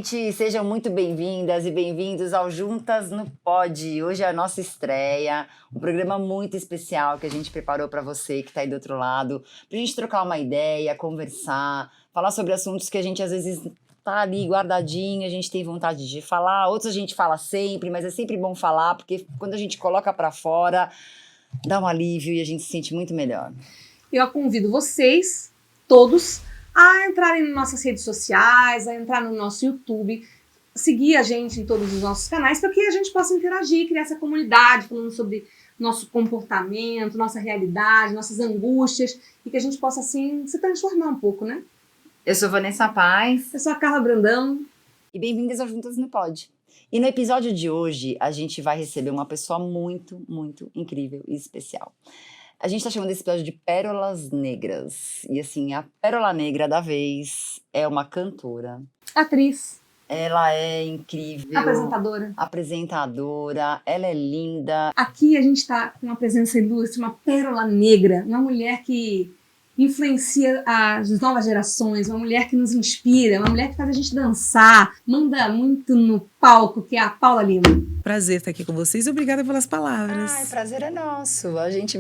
gente! Sejam muito bem-vindas e bem-vindos ao Juntas no Pod. Hoje é a nossa estreia, um programa muito especial que a gente preparou para você que está aí do outro lado, para a gente trocar uma ideia, conversar, falar sobre assuntos que a gente às vezes tá ali guardadinho, a gente tem vontade de falar, outros a gente fala sempre, mas é sempre bom falar, porque quando a gente coloca para fora, dá um alívio e a gente se sente muito melhor. Eu convido vocês, todos, a entrarem nas nossas redes sociais, a entrar no nosso YouTube, seguir a gente em todos os nossos canais, para que a gente possa interagir, criar essa comunidade, falando sobre nosso comportamento, nossa realidade, nossas angústias, e que a gente possa, assim, se transformar um pouco, né? Eu sou Vanessa Paz. Eu sou a Carla Brandão. E bem-vindas ao Juntas no Pod. E no episódio de hoje, a gente vai receber uma pessoa muito, muito incrível e especial. A gente tá chamando esse episódio de Pérolas Negras. E assim, a pérola negra da vez é uma cantora. Atriz. Ela é incrível. Apresentadora. Ela é linda. Aqui a gente tá com uma presença ilustre, uma pérola negra. Uma mulher que influencia as novas gerações. Uma mulher que nos inspira. Uma mulher que faz a gente dançar. Manda muito no palco, que é a Paula Lima. Prazer estar aqui com vocês e obrigada pelas palavras. Ai, prazer é nosso. A gente,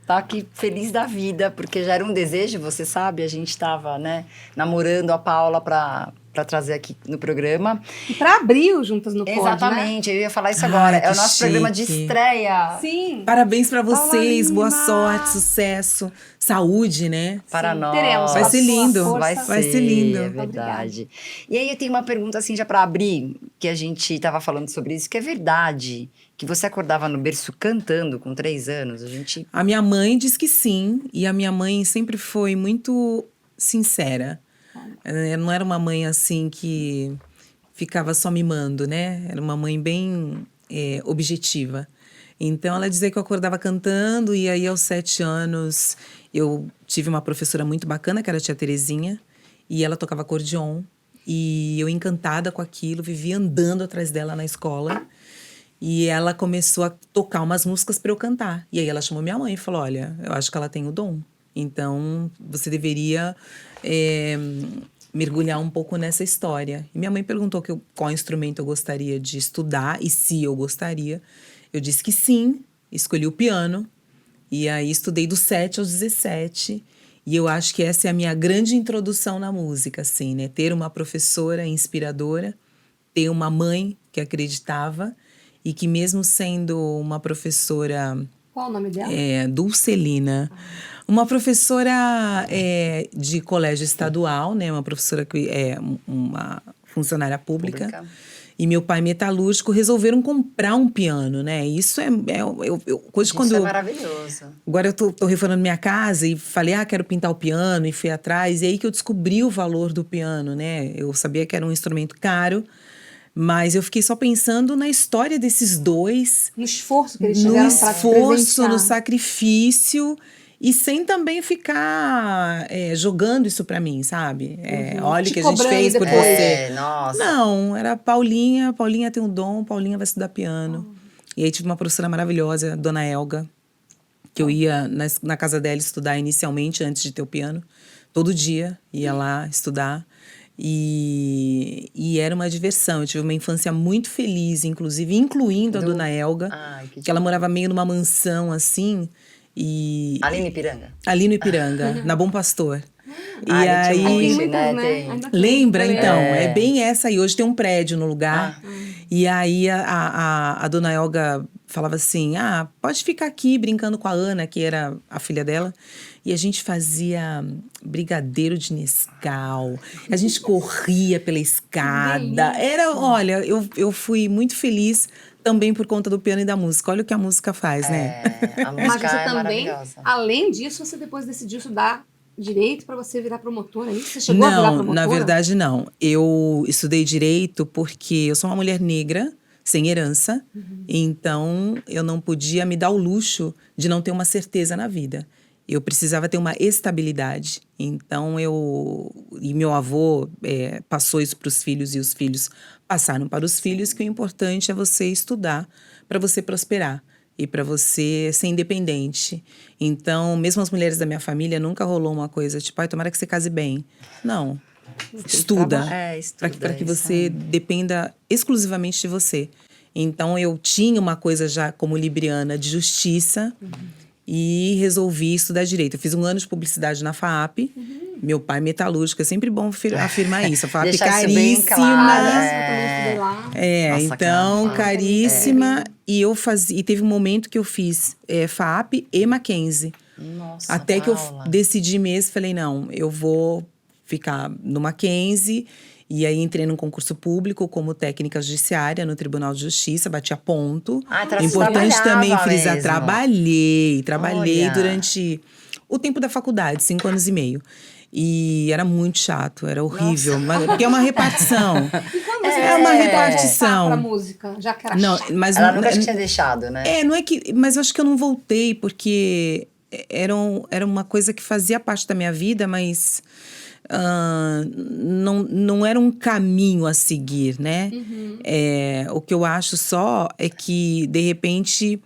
tá aqui feliz da vida, porque já era um desejo, você sabe, a gente tava, namorando a Paula pra trazer aqui no programa. E pra abrir o Juntas no Pod, Exatamente, eu ia falar isso agora. É o nosso programa de estreia. Sim. Parabéns pra vocês, boa sorte, sucesso, saúde, né? Para nós. Teremos. Vai ser lindo. Vai ser lindo. É verdade. E aí eu tenho uma pergunta assim já pra abrir, que a gente tava falando sobre isso, que é verdade que você acordava no berço cantando com 3 anos? A minha mãe diz que sim, e a minha mãe sempre foi muito sincera. Não era uma mãe assim que ficava só mimando, né? Era uma mãe bem objetiva. Então ela dizia que eu acordava cantando, e aí aos 7 anos eu tive uma professora muito bacana, que era a tia Terezinha, e ela tocava acordeon, e eu encantada com aquilo, vivia andando atrás dela na escola. E ela começou a tocar umas músicas para eu cantar. E aí ela chamou minha mãe e falou, olha, eu acho que ela tem o dom. Então, você deveria mergulhar um pouco nessa história. E minha mãe perguntou qual instrumento eu gostaria de estudar e se eu gostaria. Eu disse que sim, escolhi o piano. E aí estudei dos 7 aos 17. E eu acho que essa é a minha grande introdução na música, assim, né? Ter uma professora inspiradora, ter uma mãe que acreditava, e que mesmo sendo uma professora... Qual o nome dela? Dulcelina. Uma professora de colégio estadual, né? Uma professora que é uma funcionária pública. E meu pai metalúrgico resolveram comprar um piano, né? Isso é maravilhoso. Agora eu tô reformando minha casa e falei, quero pintar o piano, e fui atrás. E aí que eu descobri o valor do piano, né? Eu sabia que era um instrumento caro, mas eu fiquei só pensando na história desses dois. No esforço que eles tiveram para te presentear. No esforço, no sacrifício. E sem também ficar jogando isso pra mim, sabe? Olha o que a gente fez por você. Nossa. Não, era Paulinha. Paulinha tem um dom, Paulinha vai estudar piano. E aí tive uma professora maravilhosa, Dona Elga, que eu ia na casa dela estudar inicialmente, antes de ter o piano. Todo dia ia lá estudar. E era uma diversão. Eu tive uma infância muito feliz, inclusive, incluindo a Dona Elga, que ela morava meio numa mansão, assim. Ali no Ipiranga? Ali no Ipiranga, na Bom Pastor. E aí, lembra, então? É bem essa aí. Hoje tem um prédio no lugar. E aí a Dona Elga falava assim, pode ficar aqui brincando com a Ana, que era a filha dela. E a gente fazia brigadeiro de Nescau. A gente corria pela escada. Olha, eu fui muito feliz também por conta do piano e da música. Olha o que a música faz, né? A música Mas você também, maravilhosa. Além disso, você depois decidiu estudar direito para você virar promotora, aí? Você chegou a virar promotora? Não, na verdade não. Eu estudei direito porque eu sou uma mulher negra, sem herança, então eu não podia me dar o luxo de não ter uma certeza na vida. Eu precisava ter uma estabilidade. Então, e meu avô passou isso para os filhos, e os filhos passaram para os filhos, que o importante é você estudar para você prosperar e para você ser independente. Então, mesmo as mulheres da minha família, nunca rolou uma coisa tipo, tomara que você case bem. Não. Estuda. Estuda. Para que isso você aí. dependa exclusivamente de você. Então, eu tinha uma coisa já como libriana de justiça e resolvi estudar direito. Eu fiz 1 ano de publicidade na FAAP. Meu pai metalúrgico, é sempre bom afirmar isso. A FAAP é Deixar isso bem caríssima. claro, Eu também estudei lá. Nossa, Então, cara, caríssima. E eu fazia, e teve um momento que eu fiz FAAP e Mackenzie. Nossa, Até que eu Paula. decidi mesmo, falei, não, eu vou ficar no Mackenzie. E aí entrei num concurso público como técnica judiciária no Tribunal de Justiça, bati a ponto. Você Importante também trabalhava frisar, mesmo. trabalhei Olha. durante o tempo da faculdade, 5 anos e meio. E era muito chato, era horrível, mas, porque é uma repartição. E quando você É uma resolveu repartição. voltar pra música, já que era Não, chato? mas Ela não- nunca te tinha deixado, né? não é que. Mas eu acho que eu não voltei, porque era uma coisa que fazia parte da minha vida, mas não era um caminho a seguir, né? O que eu acho só é que, de repente,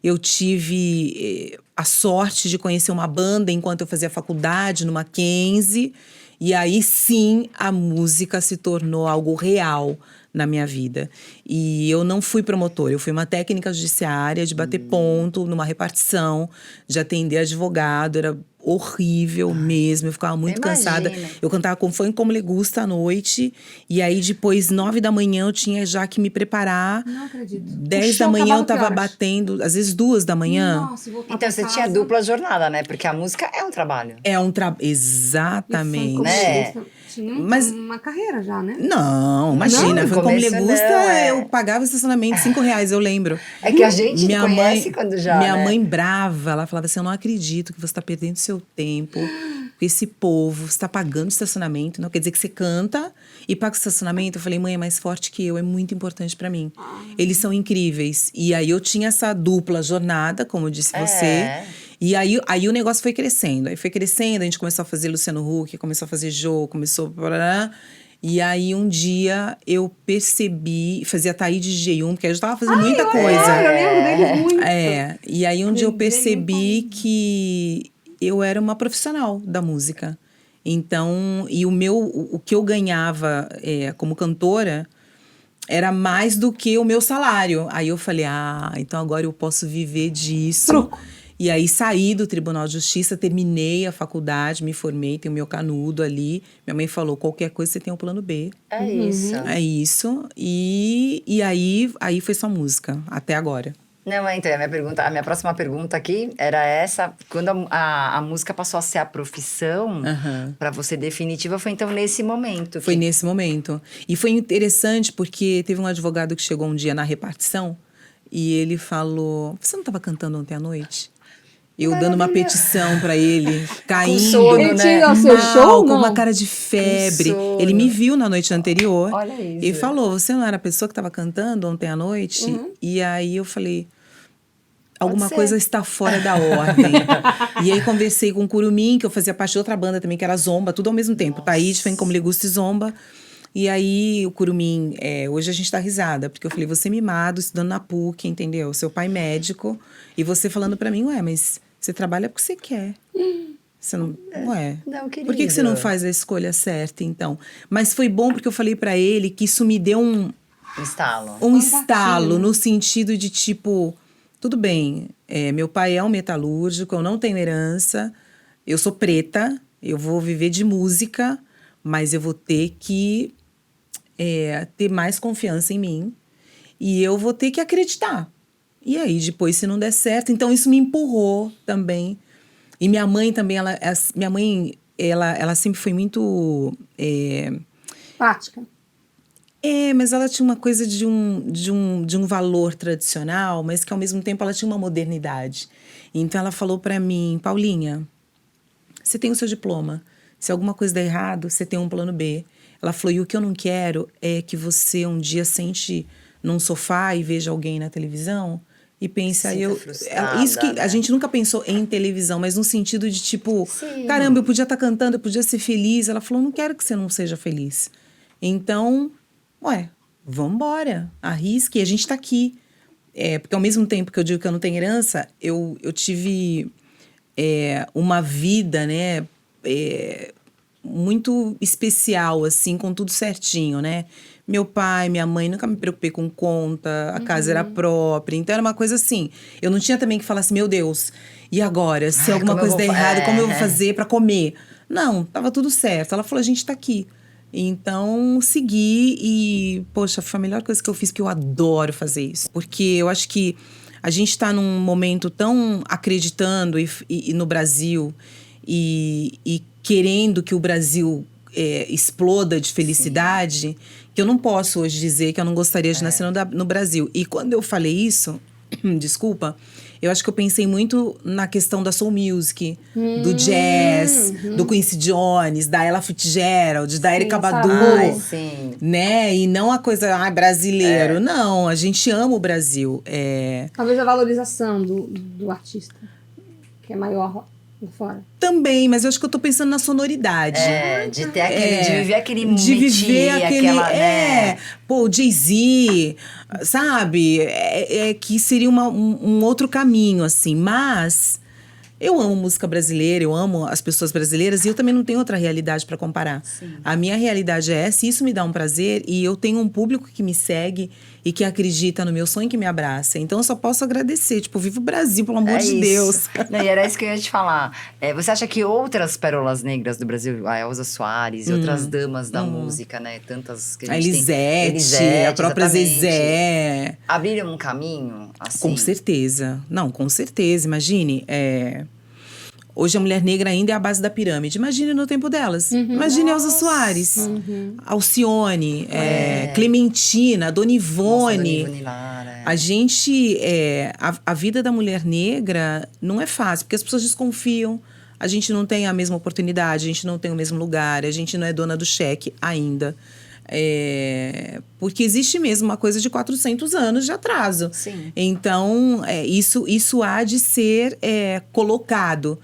eu tive a sorte de conhecer uma banda enquanto eu fazia faculdade no Mackenzie. E aí sim a música se tornou algo real na minha vida. E eu não fui promotora, eu fui uma técnica judiciária de bater ponto numa repartição, de atender advogado, era horrível mesmo, eu ficava muito cansada. Imagina. Eu cantava com funk como le gusta à noite, e aí depois 9 da manhã eu tinha já que me preparar. Não acredito. 10 O da show manhã eu acabava que tava horas? batendo, às vezes 2 da manhã. Nossa, e voltar Então pra você casa. tinha dupla jornada, né? Porque a música é um trabalho. É um trabalho. E Exatamente. foi Né? como tinha Mas- uma carreira já, né? Não, imagina, Não, foi como le começo gusta, não, eu pagava o estacionamento R$ 5, eu lembro. É que a gente Minha conhece mãe, quando já, minha né? mãe brava, ela falava assim, eu não acredito que você está perdendo seu tempo com esse povo, você está pagando estacionamento, não quer dizer que você canta e paga o estacionamento. Eu falei, mãe, é mais forte que eu, é muito importante para mim. Eles são incríveis. E aí eu tinha essa dupla jornada, como disse você. E aí o negócio foi crescendo. Aí foi crescendo, a gente começou a fazer Luciano Huck, começou a fazer Jô, começou... E aí um dia eu percebi, fazia Taíde DJ1, porque eu já tava fazendo muita coisa. Eu lembro deles muito. E aí um dia eu DJ1 percebi que eu era uma profissional da música. Então, e o que eu ganhava como cantora era mais do que o meu salário. Aí eu falei, então agora eu posso viver disso. Truco. E aí saí do Tribunal de Justiça, terminei a faculdade, me formei, tenho meu canudo ali. Minha mãe falou, qualquer coisa você tem um plano B. É isso. É isso. E aí foi só música, até agora. Não, então, a minha próxima pergunta aqui era essa. Quando a música passou a ser a profissão, pra você definitiva, foi então nesse momento. Foi nesse momento. E foi interessante porque teve um advogado que chegou um dia na repartição e ele falou, você não estava cantando ontem à noite? Eu dando uma petição pra ele, caindo. sono, Ele né? tinha o seu Mal, show, com não? uma cara de febre. sono. Ele me viu na noite anterior. Olha isso. E falou, você não era a pessoa que estava cantando ontem à noite? E aí eu falei, alguma ser. coisa está fora da ordem. E aí conversei com o Curumim, que eu fazia parte de outra banda também, que era Zomba, tudo ao mesmo tempo. Taíde, Fem Como Le Gusta e Zomba. E aí o Curumim, hoje a gente dá risada, porque eu falei, você mimado, estudando na PUC, entendeu? Seu pai médico, e você falando pra mim, mas você trabalha porque você quer. Você não é. Não, Por que você não faz a escolha certa, então? Mas foi bom porque eu falei pra ele que isso me deu um Estalo. estalo, no sentido de tipo, tudo bem, meu pai é um metalúrgico, eu não tenho herança, eu sou preta, eu vou viver de música, mas eu vou ter que ter mais confiança em mim e eu vou ter que acreditar. E aí, depois, se não der certo, então isso me empurrou também. E minha mãe também, ela sempre foi muito... Prática. mas ela tinha uma coisa de um valor tradicional, mas que ao mesmo tempo ela tinha uma modernidade. Então ela falou pra mim, Paulinha, você tem o seu diploma, se alguma coisa der errado, você tem um plano B. Ela falou, e o que eu não quero é que você um dia sente num sofá e veja alguém na televisão e pense, isso que né? a gente nunca pensou em televisão, mas no sentido de tipo, Sim. caramba, eu podia estar cantando, eu podia ser feliz. Ela falou, não quero que você não seja feliz. Então, vambora, arrisque, a gente tá aqui. Porque ao mesmo tempo que eu digo que eu não tenho herança, eu tive uma vida, né, muito especial, assim, com tudo certinho, né? Meu pai, minha mãe, nunca me preocupei com conta, a casa era própria. Então, era uma coisa assim. Eu não tinha também que falar assim, meu Deus, e agora? Se alguma coisa der errado, como eu vou fazer pra comer? Não, tava tudo certo. Ela falou, a gente tá aqui. Então, segui e, poxa, foi a melhor coisa que eu fiz, porque eu adoro fazer isso. Porque eu acho que a gente tá num momento tão acreditando e no Brasil e querendo que o Brasil exploda de felicidade, que eu não posso hoje dizer que eu não gostaria de nascer no Brasil. E quando eu falei isso, desculpa, eu acho que eu pensei muito na questão da soul music, do jazz, do Quincy Jones, da Ella Fitzgerald, da Erykah Badu, né? E não a coisa, brasileiro. Não, a gente ama o Brasil. Talvez a valorização do artista, que é maior lá fora. Também, mas eu acho que eu tô pensando na sonoridade. De ter aquele, de viver aquele de viver aquele, né? Pô, o Jay-Z, sabe? Que seria um outro caminho, assim. Mas eu amo música brasileira, eu amo as pessoas brasileiras e eu também não tenho outra realidade para comparar. Sim. A minha realidade é essa, e isso me dá um prazer, e eu tenho um público que me segue e que acredita no meu sonho e que me abraça. Então eu só posso agradecer. Tipo, viva o Brasil, pelo amor de Deus. Não, e era isso que eu ia te falar. Você acha que outras pérolas negras do Brasil, a Elza Soares e outras damas da música, né? Tantas que a gente tem. Elisete, a própria Zezé. Abriram um caminho, assim? Com certeza. Não, com certeza. Imagine, hoje a mulher negra ainda é a base da pirâmide. Imagine no tempo delas. Imagine Elza Soares, Alcione, Clementina, Dona Ivone. Dona Ivone Lara, A gente, a vida da mulher negra não é fácil, porque as pessoas desconfiam. A gente não tem a mesma oportunidade, a gente não tem o mesmo lugar, a gente não é dona do cheque ainda. Porque existe mesmo uma coisa de 400 anos de atraso. Sim. Então, isso há de ser colocado.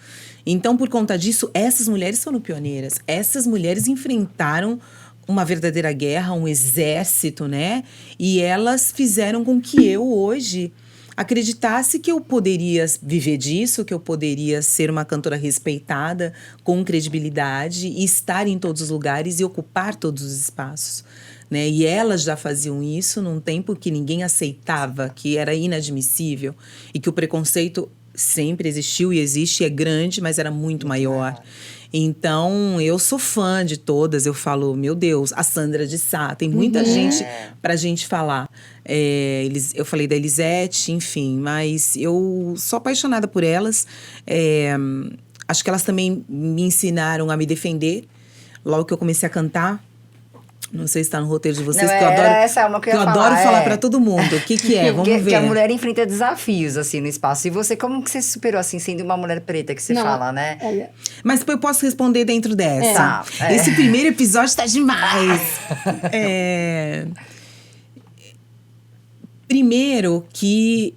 Então, por conta disso, essas mulheres foram pioneiras. Essas mulheres enfrentaram uma verdadeira guerra, um exército, né? E elas fizeram com que eu, hoje, acreditasse que eu poderia viver disso, que eu poderia ser uma cantora respeitada, com credibilidade, e estar em todos os lugares e ocupar todos os espaços, né? E elas já faziam isso num tempo que ninguém aceitava, que era inadmissível, e que o preconceito sempre existiu e existe, é grande, mas era muito maior. Então, eu sou fã de todas, eu falo, meu Deus, a Sandra de Sá, tem muita gente pra gente falar. Eu falei da Elisete, enfim, mas eu sou apaixonada por elas. Acho que elas também me ensinaram a me defender. Logo que eu comecei a cantar, não sei se está no roteiro de vocês, não, que eu adoro, essa é uma que eu adoro falar pra todo mundo. O que é? Vamos ver. Que a mulher enfrenta desafios, assim, no espaço. E você, como que você se superou, assim, sendo uma mulher preta, que você fala, né? Mas eu posso responder dentro dessa. Esse primeiro episódio tá demais. Primeiro que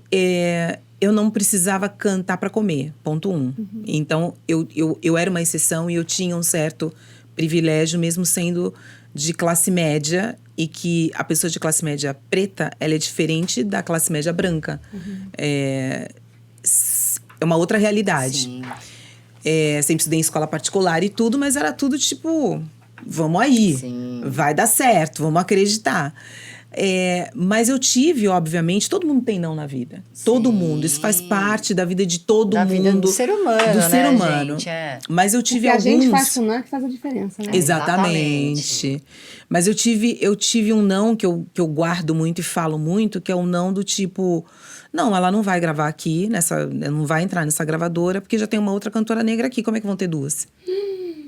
eu não precisava cantar para comer, ponto 1. Então, eu era uma exceção e eu tinha um certo privilégio, mesmo sendo de classe média, e que a pessoa de classe média preta, ela é diferente da classe média branca. É uma outra realidade. Sim. Sempre estudei em escola particular e tudo, mas era tudo tipo, vamos aí, vai dar certo, vamos acreditar. Mas eu tive, obviamente, todo mundo tem não na vida. Sim. Todo mundo, isso faz parte da vida de todo mundo. Vida do ser humano, do ser humano. Gente, Mas eu tive alguns... a gente faz com não que faz a diferença, né? Exatamente. Mas eu tive um não que eu guardo muito e falo muito, que é um não do tipo... Não, ela não vai gravar aqui, não vai entrar nessa gravadora, porque já tem uma outra cantora negra aqui, como é que vão ter duas?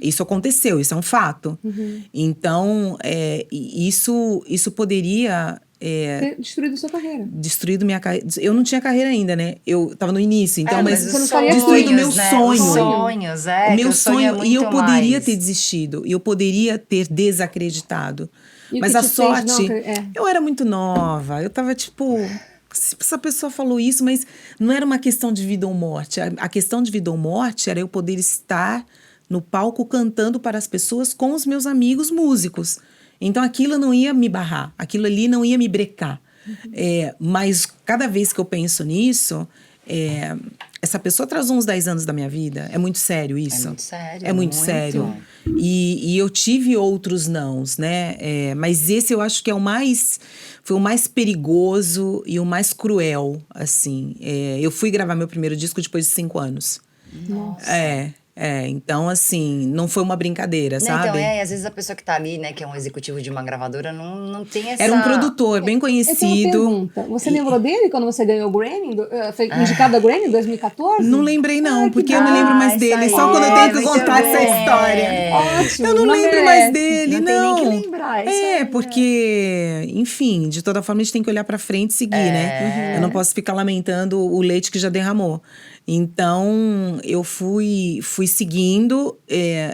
Isso aconteceu, isso é um fato. Então, isso poderia... ter destruído sua carreira. Destruído minha carreira. Eu não tinha carreira ainda, né? Eu tava no início, então, mas você não estaria destruído meu né? sonho. Os sonhos, o meu sonho, e eu poderia mais. ter desistido, e eu poderia ter desacreditado. E mas a sorte, não, eu era muito nova, eu tava tipo... Essa pessoa falou isso, mas não era uma questão de vida ou morte. A questão de vida ou morte era eu poder estar no palco cantando para as pessoas com os meus amigos músicos. Então aquilo não ia me barrar, aquilo ali não ia me brecar. Mas cada vez que eu penso nisso, essa pessoa atrasou uns 10 anos da minha vida. É muito sério isso. É muito sério. É muito sério. E eu tive outros nãos, né? Mas esse eu acho que foi o mais perigoso e o mais cruel, assim. Eu fui gravar meu primeiro disco depois de 5 anos. Nossa. Então, assim, não foi uma brincadeira, sabe? Então, às vezes a pessoa que tá ali, né, que é um executivo de uma gravadora, não tem essa... Era um produtor bem Eu tenho uma conhecido. pergunta. Você lembrou dele quando você ganhou o Grammy? Foi indicado ao Grammy em 2014? Não lembrei, não, porque eu não lembro mais isso dele. aí. Só quando eu tenho que Muito contar bem. essa história. Ótimo. Eu não lembro mais dele, Não tem nem que lembrar. Isso aí, porque, enfim, de toda forma a gente tem que olhar pra frente e seguir, né? Eu não posso ficar lamentando o leite que já derramou. Então, eu fui seguindo.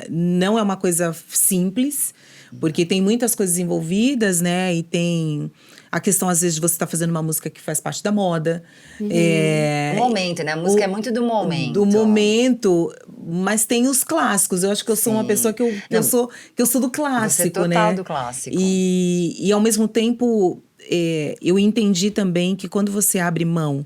Não é uma coisa simples, porque tem muitas coisas envolvidas, né? E tem a questão, às vezes, de você estar fazendo uma música que faz parte da moda. O momento, né? A música é muito do momento. Do momento, mas tem os clássicos. Eu acho que eu sou uma Sim. pessoa que eu sou do clássico, Você é total né? do clássico. E ao mesmo tempo, eu entendi também que quando você abre mão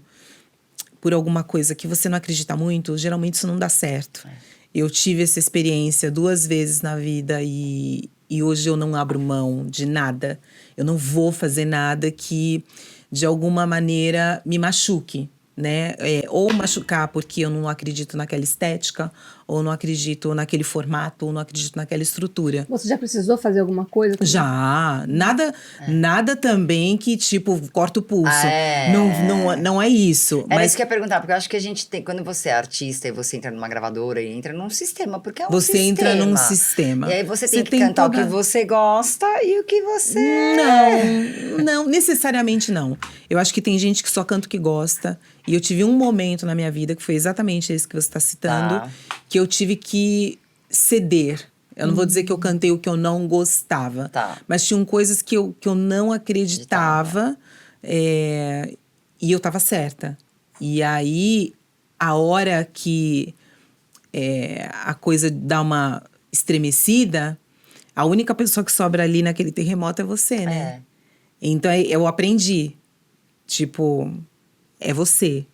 por alguma coisa que você não acredita muito, geralmente isso não dá certo. Eu tive essa experiência 2 vezes na vida e hoje eu não abro mão de nada. Eu não vou fazer nada que, de alguma maneira, me machuque, né? Ou machucar porque eu não acredito naquela estética, ou não acredito naquele formato, ou não acredito naquela estrutura. Você já precisou fazer alguma coisa? Já. Nada também que, tipo, corta o pulso. Não é isso. Era Mas isso que eu ia perguntar, porque eu acho que a gente tem... Quando você é artista e você entra numa gravadora e entra num sistema, porque é um você sistema. entra num sistema. E aí você tem que cantar o que você gosta e o que você... Não, necessariamente não. Eu acho que tem gente que só canta o que gosta. E eu tive um momento na minha vida, que foi exatamente esse que você está citando, que eu tive que ceder. Eu não vou dizer que eu cantei o que eu não gostava. Mas tinham coisas que eu não acreditava. E eu estava certa. E aí, a hora que a coisa dá uma estremecida, a única pessoa que sobra ali naquele terremoto é você, né? Então, eu aprendi. Tipo, é você.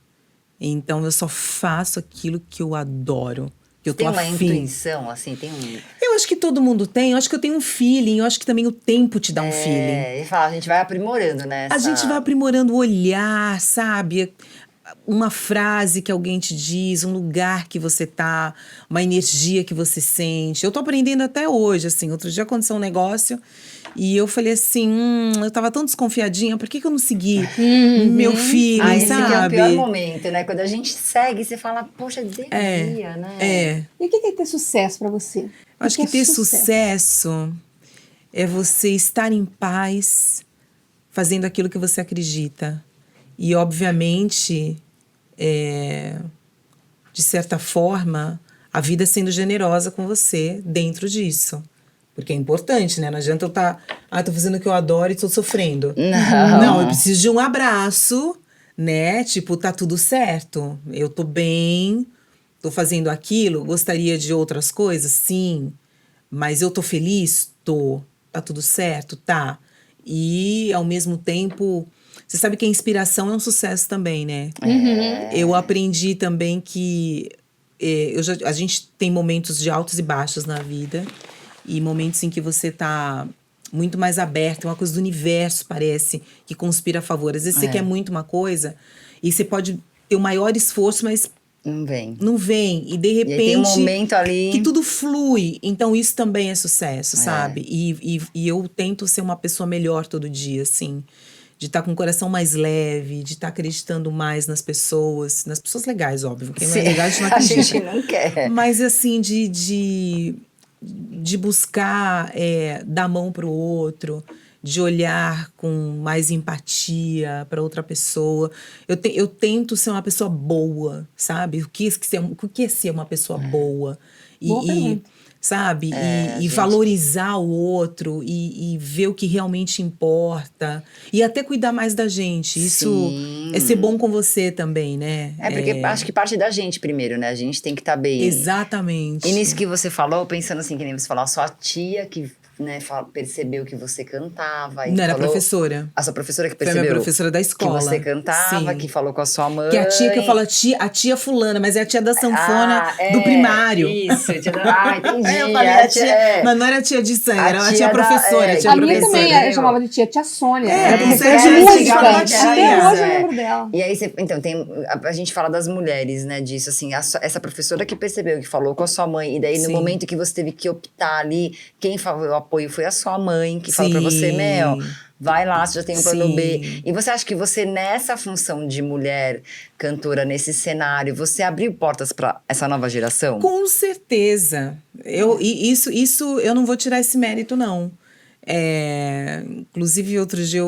Então, eu só faço aquilo que eu adoro. Que eu tô tem uma afim. intuição, assim, tem um... Eu acho que todo mundo tem. Eu acho que eu tenho um feeling. Eu acho que também o tempo te dá um feeling. E fala, a gente vai aprimorando, né? A gente vai aprimorando o olhar, sabe? Uma frase que alguém te diz, um lugar que você tá, uma energia que você sente. Eu tô aprendendo até hoje, assim. Outro dia aconteceu um negócio e eu falei assim, eu tava tão desconfiadinha, por que eu não segui meu feeling, esse sabe? que é o pior momento, né? Quando a gente segue, você fala, poxa, devia, né? E o que é ter sucesso pra você? Eu acho que ter sucesso é você estar em paz, fazendo aquilo que você acredita. E, obviamente, de certa forma, a vida sendo generosa com você dentro disso. Porque é importante, né? Não adianta eu estar... tô fazendo o que eu adoro e tô sofrendo. Não, eu preciso de um abraço, né? Tipo, tá tudo certo. Eu tô bem, tô fazendo aquilo. Gostaria de outras coisas? Sim. Mas eu tô feliz? Tô. Tá tudo certo? Tá. E, ao mesmo tempo... Você sabe que a inspiração é um sucesso também, né? Eu aprendi também que a gente tem momentos de altos e baixos na vida. E momentos em que você tá muito mais aberto. É uma coisa do universo, parece, que conspira a favor. Às vezes você quer muito uma coisa e você pode ter o maior esforço, mas... Não vem. E, de repente... E aí tem um momento ali... que tudo flui. Então, isso também é sucesso, sabe? E eu tento ser uma pessoa melhor todo dia, assim. De estar com o coração mais leve, de estar acreditando mais nas pessoas legais, óbvio. Quem não é legal, a gente não acredita. A gente não quer. Mas, assim, de buscar dar a mão pro outro, de olhar com mais empatia para outra pessoa. Eu tento ser uma pessoa boa, sabe? O que é ser uma pessoa boa? Sabe? E valorizar o outro e ver o que realmente importa. E até cuidar mais da gente. Isso é ser bom com você também, né? Porque acho que parte da gente primeiro, né? A gente tem que estar bem. Exatamente. E nisso que você falou, pensando assim, que nem você falou, a sua tia que né, percebeu que você cantava. E Não, era falou, professora. a sua professora que Foi percebeu minha professora da que escola. você cantava, Sim. que falou com a sua mãe. Que a tia que eu falo, a tia fulana, mas é a tia da sanfona do é, primário. Isso, entendi. Eu falei, a tia, mas não era tia de sangue, era uma tia professora. tia A minha professora, também, entendeu? eu chamava de tia Sônia. É, Era professora você de era música. tia. Até hoje eu É. lembro dela. E aí, então, a gente fala das mulheres, né, disso, assim, essa professora que percebeu, que falou com a sua mãe, e daí no Sim. momento que você teve que optar ali, quem falou o apoio foi a sua mãe, que falou pra você, Sim. Mel, vai lá, você já tem um plano B. Sim. E você acha que você, nessa função de mulher cantora, nesse cenário, você abriu portas pra essa nova geração? Com certeza. Isso eu não vou tirar esse mérito, não. Inclusive, outro dia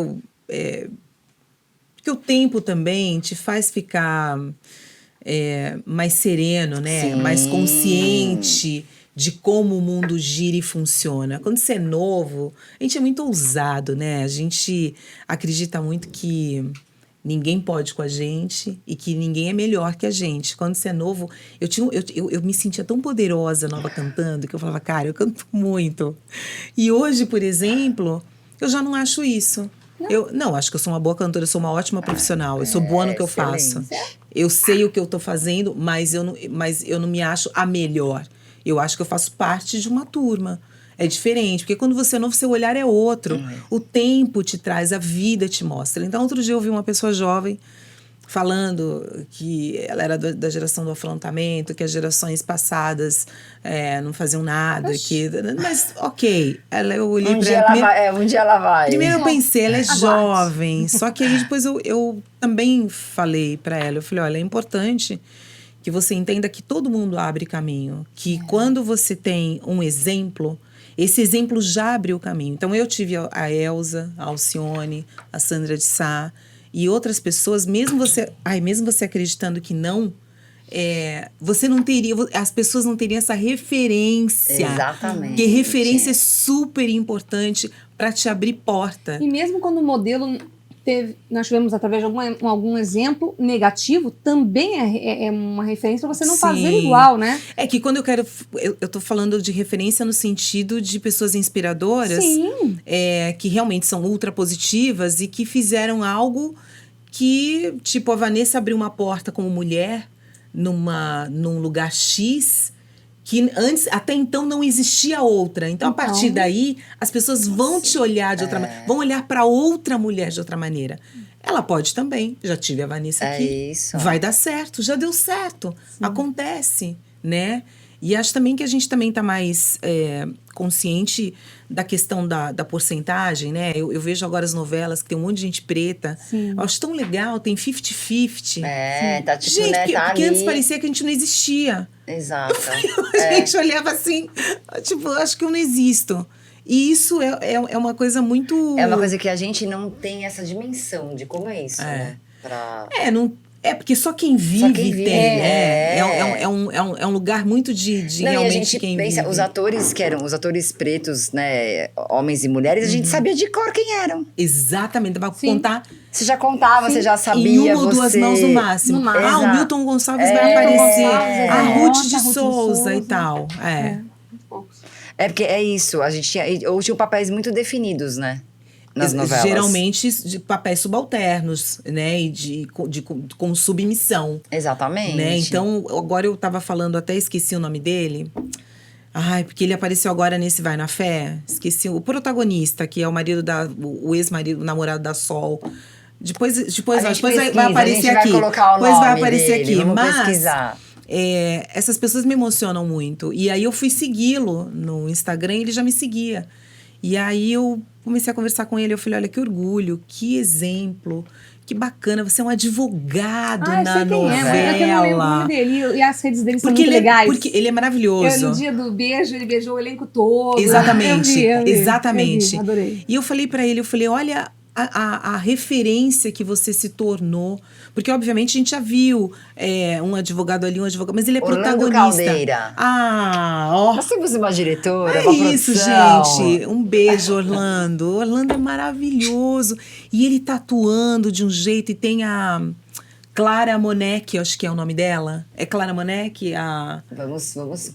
porque o tempo também te faz ficar mais sereno, né? Sim. Mais consciente de como o mundo gira e funciona. Quando você é novo, a gente é muito ousado, né? A gente acredita muito que ninguém pode com a gente e que ninguém é melhor que a gente. Quando você é novo, eu me sentia tão poderosa nova cantando que eu falava, cara, eu canto muito. E hoje, por exemplo, eu já não acho isso. Eu acho que eu sou uma boa cantora, eu sou uma ótima profissional, eu sou boa no que eu faço. Eu sei o que eu tô fazendo, mas eu não me acho a melhor. Eu acho que eu faço parte de uma turma. É diferente, porque quando você é novo, seu olhar é outro. O tempo te traz, a vida te mostra. Então, outro dia eu ouvi uma pessoa jovem falando que ela era da geração do afrontamento, que as gerações passadas não faziam nada. Mas, ok. Eu olhei Um pra dia ela um dia ela vai. Primeiro eu pensei, ela é Aguarde. jovem. Só que aí depois eu também falei pra ela, eu falei, olha, é importante que você entenda que todo mundo abre caminho. Que quando você tem um exemplo, esse exemplo já abriu o caminho. Então, eu tive a Elza, a Alcione, a Sandra de Sá e outras pessoas, mesmo você acreditando que não, você não teria, as pessoas não teriam essa referência. Exatamente. Porque referência é super importante para te abrir porta. E mesmo quando o modelo nós tivemos através de algum exemplo negativo, também é uma referência para você não Sim. fazer igual, né? É que quando eu tô falando de referência no sentido de pessoas inspiradoras, Sim. Que realmente são ultra positivas e que fizeram algo que, tipo, a Vanessa abriu uma porta como mulher num lugar X, que antes, até então, não existia outra. Então, a partir daí, as pessoas vão te olhar de outra maneira, vão olhar para outra mulher de outra maneira. Ela pode também. Já tive a Vanessa aqui. Isso. Vai dar certo. Já deu certo. Sim. Acontece, né? E acho também que a gente também está mais consciente da questão da porcentagem, né? Eu vejo agora as novelas que tem um monte de gente preta. Sim. Eu acho tão legal, tem 50-50. Tá tipo, gente, né, tá porque ali. antes parecia que a gente não existia. Exato. A gente olhava assim, tipo, acho que eu não existo. E isso é uma coisa muito... É uma coisa que a gente não tem essa dimensão de como é isso, né? Porque só quem vive vive, tem, né? É um lugar muito de não, realmente e a gente quem pensa, vive. os atores pretos, né, homens e mulheres, a gente sabia de cor quem eram. Exatamente, pra contar... Você já contava, você já sabia, em uma ou duas mãos no máximo. No máximo. O Milton Gonçalves vai aparecer. A Ruth Nossa, de Souza e tal. Porque é isso, a gente tinha papéis muito definidos, né? Nas novelas. Geralmente de papéis subalternos, né? E com submissão. Exatamente. Né? Então, agora eu tava falando, até esqueci o nome dele. Ai, porque ele apareceu agora nesse Vai na Fé. Esqueci o protagonista, que é o ex-marido, o namorado da Sol. Depois vai aparecer aqui. Depois vai aparecer aqui. Vamos pesquisar. Essas pessoas me emocionam muito. E aí eu fui segui-lo no Instagram e ele já me seguia. E aí eu comecei a conversar com ele. Eu falei, olha, que orgulho, que exemplo, que bacana. Você é um advogado na novela. Eu não lembro o nome dele. E as redes dele são muito legais. Porque ele é maravilhoso. No dia do beijo, ele beijou o elenco todo. Exatamente, eu vi, adorei. E eu falei pra ele, olha a referência que você se tornou. Porque, obviamente, a gente já viu um advogado ali, mas ele é Orlando protagonista. Caldeira. Nós temos uma diretora, uma isso, gente. Um beijo, Orlando. Orlando é maravilhoso. E ele tá atuando de um jeito e tem a Clara Monet, acho que é o nome dela. É Clara Monet, a...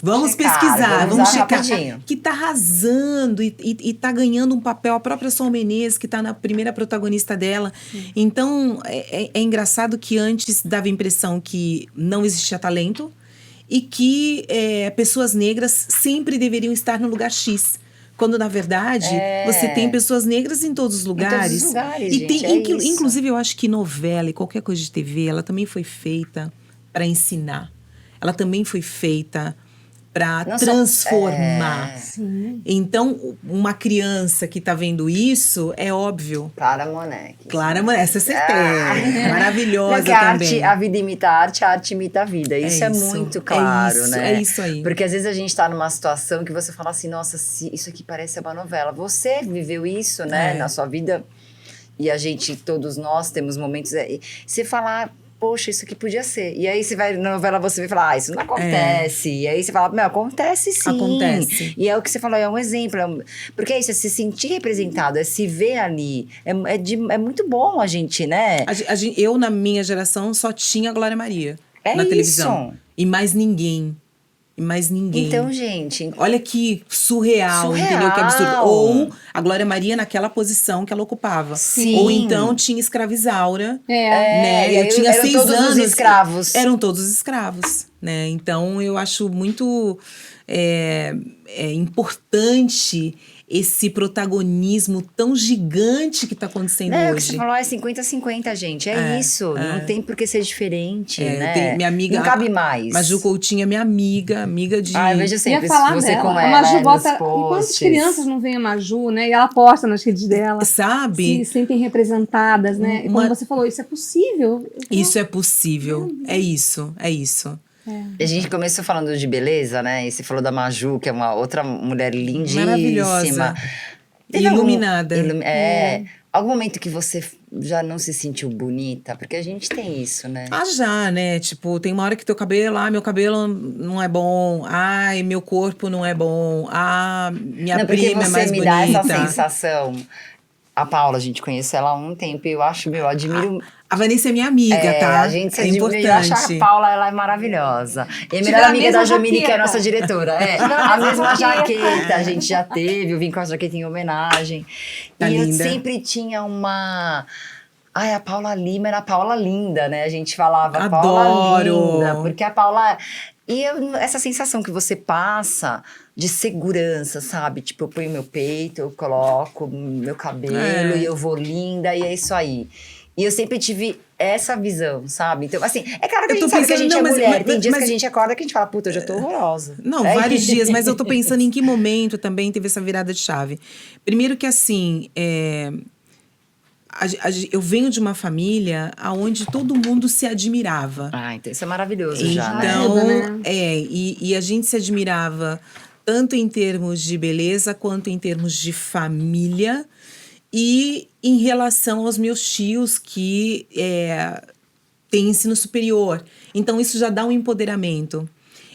Vamos checar, pesquisar, vamos checar. Rapidinho. Que tá arrasando e tá ganhando um papel. A própria Sol Menezes, que tá na primeira protagonista dela. Então, é engraçado que antes dava a impressão que não existia talento e que pessoas negras sempre deveriam estar no lugar X. Quando, na verdade, você tem pessoas negras em todos os lugares. Em todos os lugares, e gente, tem, isso. Inclusive, eu acho que novela e qualquer coisa de TV, ela também foi feita para ensinar. Ela também foi feita para transformar. Então, uma criança que está vendo isso, é óbvio. Clara Monet. Clara Monet, essa acertei. Maravilhosa também. A vida imita a arte imita a vida. Isso é muito claro, né? É isso aí. Porque às vezes a gente está numa situação que você fala assim, nossa, isso aqui parece uma novela. Você viveu isso, né, na sua vida. E a gente, todos nós, temos momentos... Você falar... Poxa, isso aqui podia ser. E aí você vai na novela, você vai falar, isso não acontece. E aí você fala, acontece sim. Acontece. E é o que você falou, é um exemplo. Porque é isso, é se sentir representado, é se ver ali. É muito bom a gente, né? Eu, na minha geração, só tinha Glória Maria na televisão. E mais ninguém. Então, gente... Olha que surreal, entendeu? Que absurdo. Ou a Glória Maria naquela posição que ela ocupava. Sim. Ou então tinha escravizaura. Né? Eu tinha 6 anos. Todos os escravos. Eram todos os escravos, né? Então, eu acho muito importante esse protagonismo tão gigante que está acontecendo hoje. O que você falou é 50-50, gente. É isso. Não tem por que ser diferente, né? Minha amiga, não cabe mais. Maju Coutinho é minha amiga de... eu vejo sempre você dela. com ela, a Maju bota... nos posts. Quantas crianças não veem a Maju, né? E ela posta nas redes dela. Sabe? Se sentem representadas, né? Como você falou, isso é possível. Isso é possível. É isso. A gente começou falando de beleza, né? E você falou da Maju, que é uma outra mulher lindíssima. Maravilhosa. Iluminada. Algum momento que você já não se sentiu bonita? Porque a gente tem isso, né? Já, né? Tipo, tem uma hora que teu cabelo... meu cabelo não é bom. Meu corpo não é bom. Minha prima é mais bonita. Porque você me dá essa sensação... A Paula, a gente conhece ela há um tempo e eu admiro... A Vanessa é minha amiga, tá? A gente é importante. Eu acho a Paula, ela é maravilhosa. E a melhor amiga da Jamile, que é a nossa diretora. A mesma jaqueta, a gente já teve. Eu vim com a jaqueta em homenagem. Tá linda. Eu sempre tinha uma... a Paula Lima era a Paula linda, né? A gente falava Paula linda. Porque a Paula... essa sensação que você passa de segurança, sabe? Tipo, eu ponho meu peito, eu coloco meu cabelo e eu vou linda e é isso aí. E eu sempre tive essa visão, sabe? Então, assim, é claro que a gente sabe que a gente é mulher. Tem dias que a gente acorda que a gente fala, puta, eu já tô horrorosa. Não, vários dias, mas eu tô pensando em que momento também teve essa virada de chave. Primeiro que, assim, eu venho de uma família onde todo mundo se admirava. Então isso é maravilhoso já, né? Então, e a gente se admirava tanto em termos de beleza quanto em termos de família e em relação aos meus tios que têm ensino superior. Então, isso já dá um empoderamento.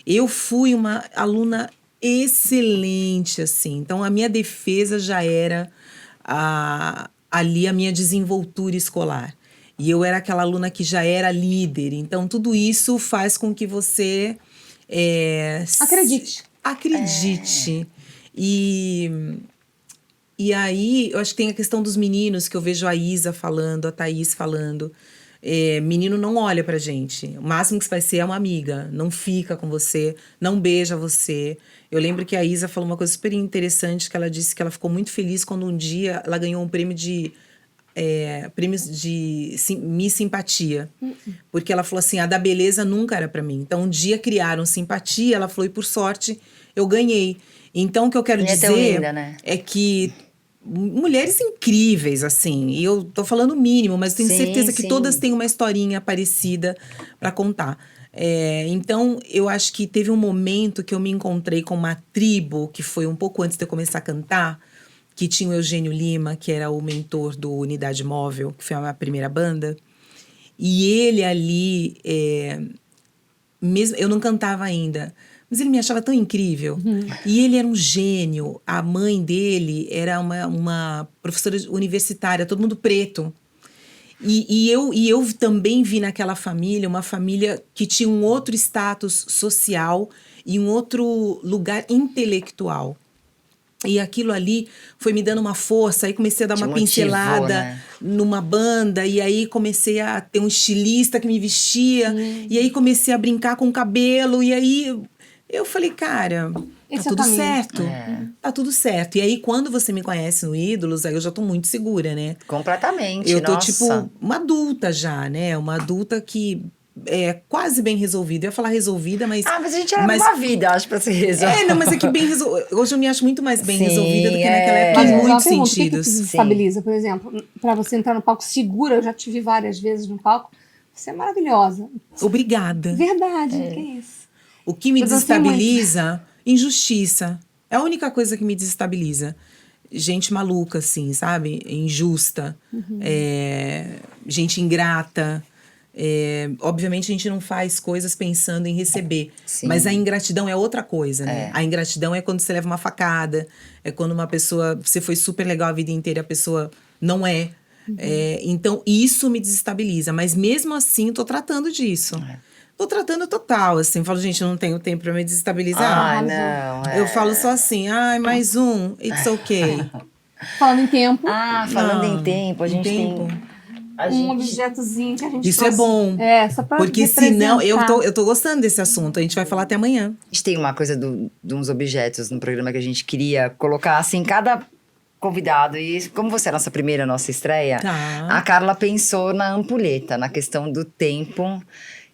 Eu fui uma aluna excelente, assim. Então, a minha defesa já era ali a minha desenvoltura escolar. E eu era aquela aluna que já era líder. Então, tudo isso faz com que você... Acredite. E aí, eu acho que tem a questão dos meninos, que eu vejo a Isa falando, a Thaís falando. Menino não olha pra gente. O máximo que você vai ser é uma amiga. Não fica com você, não beija você. Eu lembro que a Isa falou uma coisa super interessante, que ela disse que ela ficou muito feliz quando um dia ela ganhou um prêmios de Miss Simpatia. Porque ela falou assim, a da beleza nunca era pra mim. Então, um dia criaram simpatia, ela falou, e por sorte, eu ganhei. Então, o que eu quero dizer linda, né? é que mulheres incríveis, assim, e eu tô falando o mínimo, mas tenho certeza que todas têm uma historinha parecida pra contar. Então, eu acho que teve um momento que eu me encontrei com uma tribo, que foi um pouco antes de eu começar a cantar, que tinha o Eugênio Lima, que era o mentor do Unidade Móvel, que foi a minha primeira banda. E ele ali, mesmo eu não cantava ainda, mas ele me achava tão incrível. E ele era um gênio. A mãe dele era uma professora universitária, todo mundo preto. E eu também vi naquela família uma família que tinha um outro status social e um outro lugar intelectual. E aquilo ali foi me dando uma força, aí comecei a dar Te uma motivou, pincelada né? numa banda, e aí comecei a ter um estilista que me vestia, e aí comecei a brincar com o cabelo, e aí eu falei, cara, tá Esse é o tudo caminho. certo, É. tá tudo certo. E aí quando você me conhece no Ídolos, aí eu já tô muito segura, né? Completamente, Eu tô, nossa. tipo, uma adulta já, né? Uma adulta que é quase bem resolvida. Eu ia falar resolvida, mas... Ah, mas a gente leva mas- uma vida, acho, pra se resolver. não, mas é que bem resolvida. Hoje eu me acho muito mais bem Sim, resolvida do que naquela é. época Mas em uma muitos pergunta, o que te sentidos. desestabiliza? Por exemplo, pra você entrar no palco segura, eu já te vi várias vezes no palco, você é maravilhosa. Obrigada. Verdade, que é isso. O que me Eu gostei muito. desestabiliza? Injustiça. É a única coisa que me desestabiliza. Gente maluca, assim, sabe? Injusta. Gente ingrata. Obviamente a gente não faz coisas pensando em receber. Sim. Mas a ingratidão é outra coisa, né? A ingratidão é quando você leva uma facada. É quando uma pessoa... Você foi super legal a vida inteira e a pessoa não é. Então, isso me desestabiliza. Mas mesmo assim, tô tratando disso. Tô tratando total, assim. Falo, gente, eu não tenho tempo pra me desestabilizar. Ah, Arrasou. não. Eu falo só assim, ai, mais um, it's okay. Falando em tempo, Ah, falando Não, em tempo, a em gente tempo. tem. A um gente... objetozinho que a gente Isso é trouxe. bom. Só pra Porque representar. senão, eu tô gostando desse assunto, a gente vai falar até amanhã. A gente tem uma coisa de uns objetos no programa que a gente queria colocar, assim, cada convidado. E como você é a nossa estreia, Tá. a Carla pensou na ampulheta, na questão do tempo,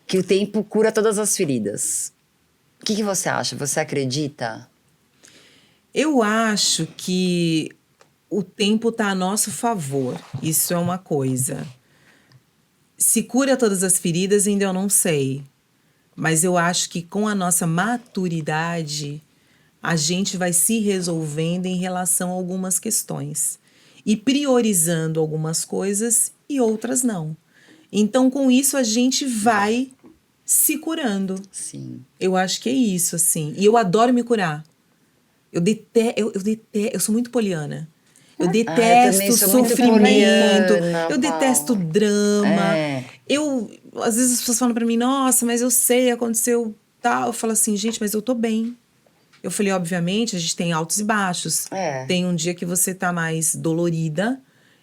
que o tempo cura todas as feridas. O que você acha? Você acredita? Eu acho que o tempo tá a nosso favor. Isso é uma coisa. Se cura todas as feridas, ainda eu não sei. Mas eu acho que com a nossa maturidade, a gente vai se resolvendo em relação a algumas questões. E priorizando algumas coisas e outras não. Então, com isso, a gente vai se curando. Sim. Eu acho que é isso, assim. E eu adoro me curar. Eu sou muito poliana. Eu também detesto sou muito sofrimento. poliana, Eu Paulo. detesto drama. É. Às vezes as pessoas falam pra mim, nossa, mas eu sei, aconteceu tal. Eu falo assim, gente, mas eu tô bem. Eu falei, obviamente, a gente tem altos e baixos. É. Tem um dia que você tá mais dolorida.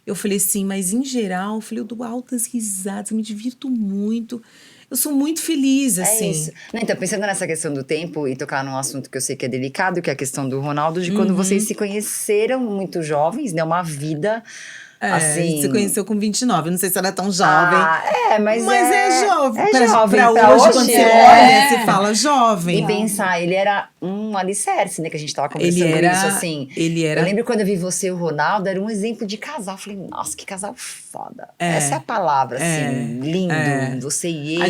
Eu falei assim, mas em geral, eu falei, eu dou altas risadas, eu me divirto muito. Eu sou muito feliz, assim. É isso. Não, então, pensando nessa questão do tempo e tocar num assunto que eu sei que é delicado, que é a questão do Ronaldo, de quando vocês se conheceram muito jovens, né? Uma vida, A gente assim... se conheceu com 29. Não sei se ela é tão jovem. Mas é jovem. É jovem. Pra hoje, quando você olha, você fala jovem. E pensar, ele era um alicerce, né? Que a gente tava conversando Ele era- isso, assim. ele era- Eu lembro quando eu vi você e o Ronaldo, era um exemplo de casal. Eu falei, nossa, que casal foda. Essa é a palavra, assim, lindo. Você e ele.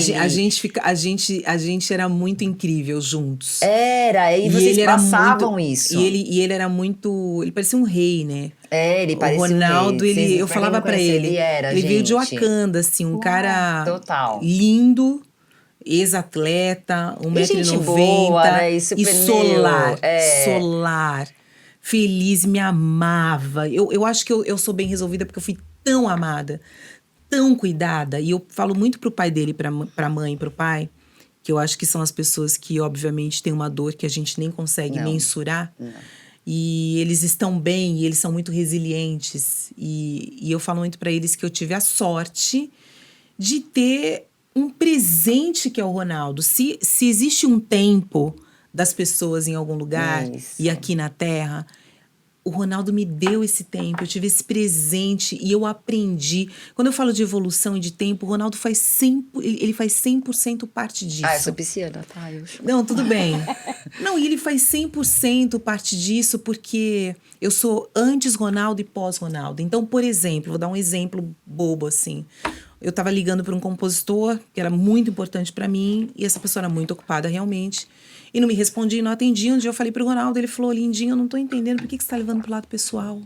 A gente era muito incrível juntos. Era, e vocês ele era passavam muito, isso. E ele era muito... Ele parecia um rei, né? Ele O parecia Ronaldo, um rei. eu falava pra ele. Ele veio de Wakanda, assim, um cara total. lindo, ex-atleta, E gente 1,90 m. boa, né? E super solar, meu, solar. Feliz, me amava. Eu acho que eu sou bem resolvida porque eu fui tão amada, tão cuidada. E eu falo muito pro pai dele, pra mãe e pro pai, que eu acho que são as pessoas que, obviamente, têm uma dor que a gente nem consegue mensurar. Não. E eles estão bem, e eles são muito resilientes. E eu falo muito para eles que eu tive a sorte de ter um presente que é o Ronaldo. Se existe um tempo das pessoas em algum lugar, Isso. e aqui na Terra, o Ronaldo me deu esse tempo, eu tive esse presente e eu aprendi. Quando eu falo de evolução e de tempo, o Ronaldo faz 100% parte disso. Ah, eu sou pisciana, tá? Não, tudo bem. Não, e ele faz 100% parte disso porque eu sou antes Ronaldo e pós-Ronaldo. Então, por exemplo, vou dar um exemplo bobo assim. Eu tava ligando para um compositor que era muito importante para mim e essa pessoa era muito ocupada realmente. E não me respondia e não atendia. Um dia eu falei pro Ronaldo, ele falou, lindinho, eu não tô entendendo, por que você tá levando pro lado pessoal?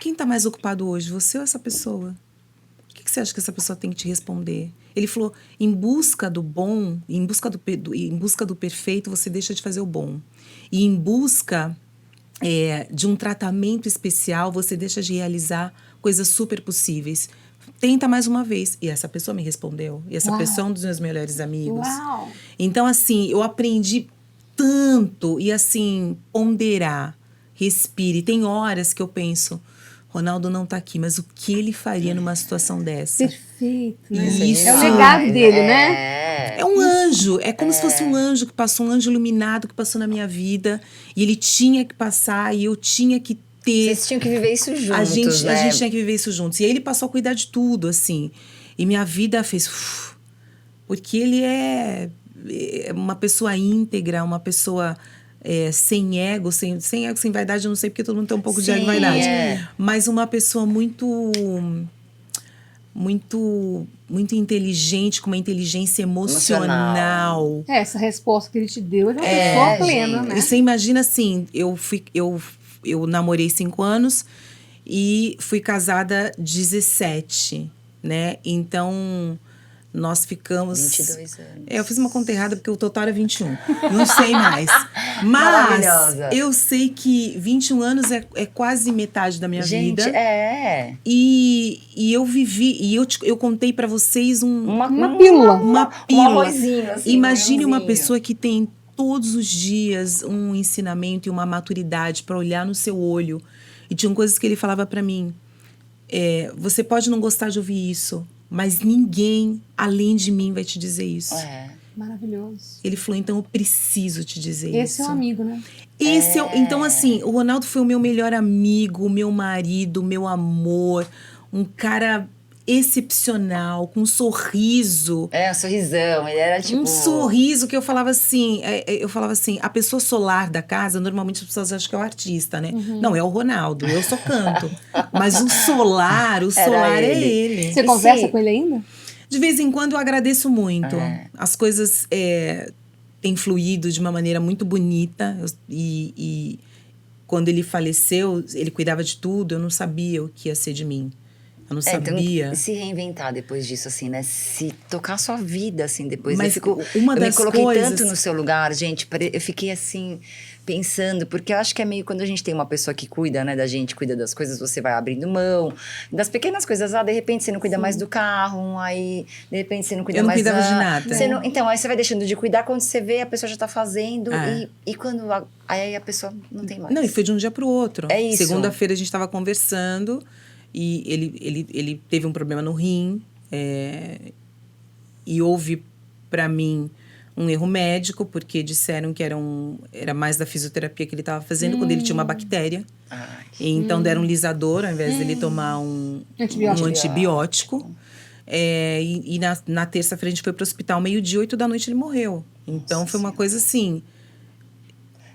Quem tá mais ocupado hoje, você ou essa pessoa? O que você acha que essa pessoa tem que te responder? Ele falou, em busca do bom, em busca do perfeito, você deixa de fazer o bom. E em busca de um tratamento especial, você deixa de realizar coisas super possíveis. tenta mais uma vez. E essa pessoa me respondeu. E essa Uau. pessoa é um dos meus melhores amigos. Uau! Então, assim, eu aprendi tanto. E, assim, ponderar, respire. Tem horas que eu penso, Ronaldo não tá aqui, mas o que ele faria numa situação dessa? Perfeito, né? Isso. É o legado dele, né? É um anjo, é como se fosse um anjo que passou, um anjo iluminado que passou na minha vida. E ele tinha que passar e eu tinha que ter. Vocês tinham que viver isso juntos, A gente né? tinha que viver isso juntos. E aí ele passou a cuidar de tudo, assim. E minha vida fez... porque ele é uma pessoa íntegra, uma pessoa sem ego, sem ego, sem vaidade, eu não sei porque todo mundo tem um pouco de ego e vaidade. Mas uma pessoa muito inteligente, com uma inteligência emocional. Essa resposta que ele te deu, ele é uma pessoa plena, né? E você imagina assim, eu namorei 5 anos e fui casada 17, né? Então, nós ficamos... 22 anos. Eu fiz uma conta errada porque o total era 21. Não sei mais. Mas Maravilhosa. eu sei que 21 anos é quase metade da minha vida. Gente, E eu vivi, e eu contei pra vocês Uma pílula. uma Um pílula. arrozinho, assim, Imagine uma grãozinho. pessoa que tem todos os dias um ensinamento e uma maturidade pra olhar no seu olho. E tinham coisas que ele falava pra mim. Você pode não gostar de ouvir isso, mas ninguém além de mim vai te dizer isso. Maravilhoso. Ele falou, então eu preciso te dizer isso. Esse é o amigo, né? Então, assim, o Ronaldo foi o meu melhor amigo, o meu marido, o meu amor. Um cara excepcional, com um sorriso. Um sorrisão. Ele era tipo... Um sorriso que eu falava assim, a pessoa solar da casa, normalmente as pessoas acham que é o artista, né? Não, é o Ronaldo, eu só canto. Mas o solar é ele. Você conversa com ele ainda? De vez em quando eu agradeço muito. As coisas têm fluído de uma maneira muito bonita. E quando ele faleceu, ele cuidava de tudo, eu não sabia o que ia ser de mim. Eu não sabia. Então, se reinventar depois disso, assim, né? Se tocar a sua vida, assim, depois. Mas eu me coloquei tanto no seu lugar, gente. Eu fiquei, assim, pensando. Porque eu acho que é meio quando a gente tem uma pessoa que cuida, né? Da gente, cuida das coisas, você vai abrindo mão. Das pequenas coisas. De repente, você não cuida mais do carro. Aí, de repente, você não cuida mais... Eu não cuidava de nada. Então, aí você vai deixando de cuidar. Quando você vê, a pessoa já tá fazendo. E quando... Aí a pessoa não tem mais. Não, e foi de um dia pro outro. É isso. Segunda-feira a gente tava conversando... E ele teve um problema no rim, e houve, para mim, um erro médico, porque disseram que era mais da fisioterapia que ele estava fazendo, quando ele tinha uma bactéria. E então deram um lisador, ao invés dele tomar um antibiótico. E na terça-feira a gente foi pro hospital, 12h, 8h ele morreu. Então foi uma coisa assim...